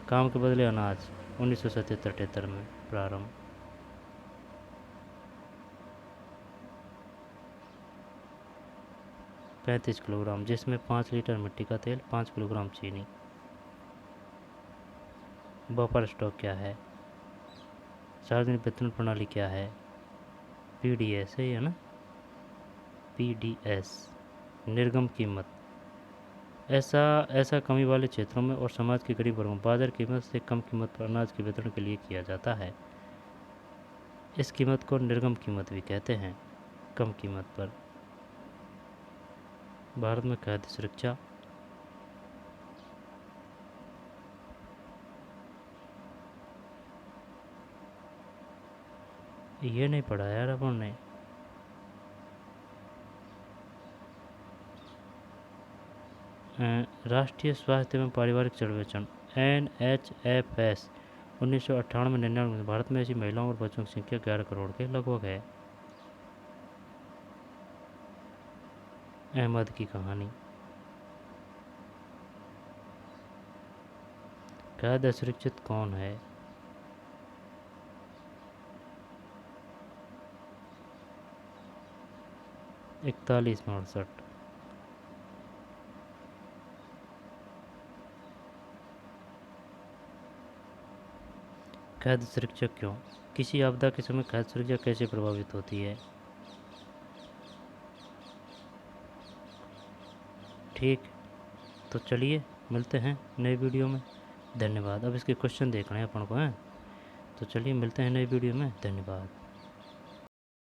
काम के बदले अनाज, 1977-78 में प्रारंभ। $35 किलोग्राम, जिसमें 5 लीटर मिट्टी का तेल, 5 किलोग्राम चीनी। बफर स्टॉक क्या है? सार्वजनिक वितरण प्रणाली क्या है? PDS है ना, PDS। निर्गम कीमत, ऐसा कमी वाले क्षेत्रों में और समाज के गरीब वर्गों बाजार कीमत से कम कीमत पर अनाज के वितरण के लिए किया जाता है। इस कीमत को निर्गम कीमत भी कहते हैं। कम कीमत पर भारत में खाद्य सुरक्षा ये नहीं पढ़ा यार अपन ने। राष्ट्रीय स्वास्थ्य एवं पारिवारिक सर्वेक्षण NHFS 1998-99 में भारत में ऐसी महिलाओं और बच्चों की संख्या 11 करोड़ के लगभग है। अहमद की कहानी। कैद असुरक्षित कौन है? इकतालीस में 68। कैद सुरक्षा क्यों? किसी आपदा के समय कैद सुरक्षा कैसे प्रभावित होती है? ठीक, तो चलिए मिलते हैं नए वीडियो में। धन्यवाद। अब इसके क्वेश्चन देखने हैं अपन को हैं, तो चलिए मिलते हैं नए वीडियो में। धन्यवाद।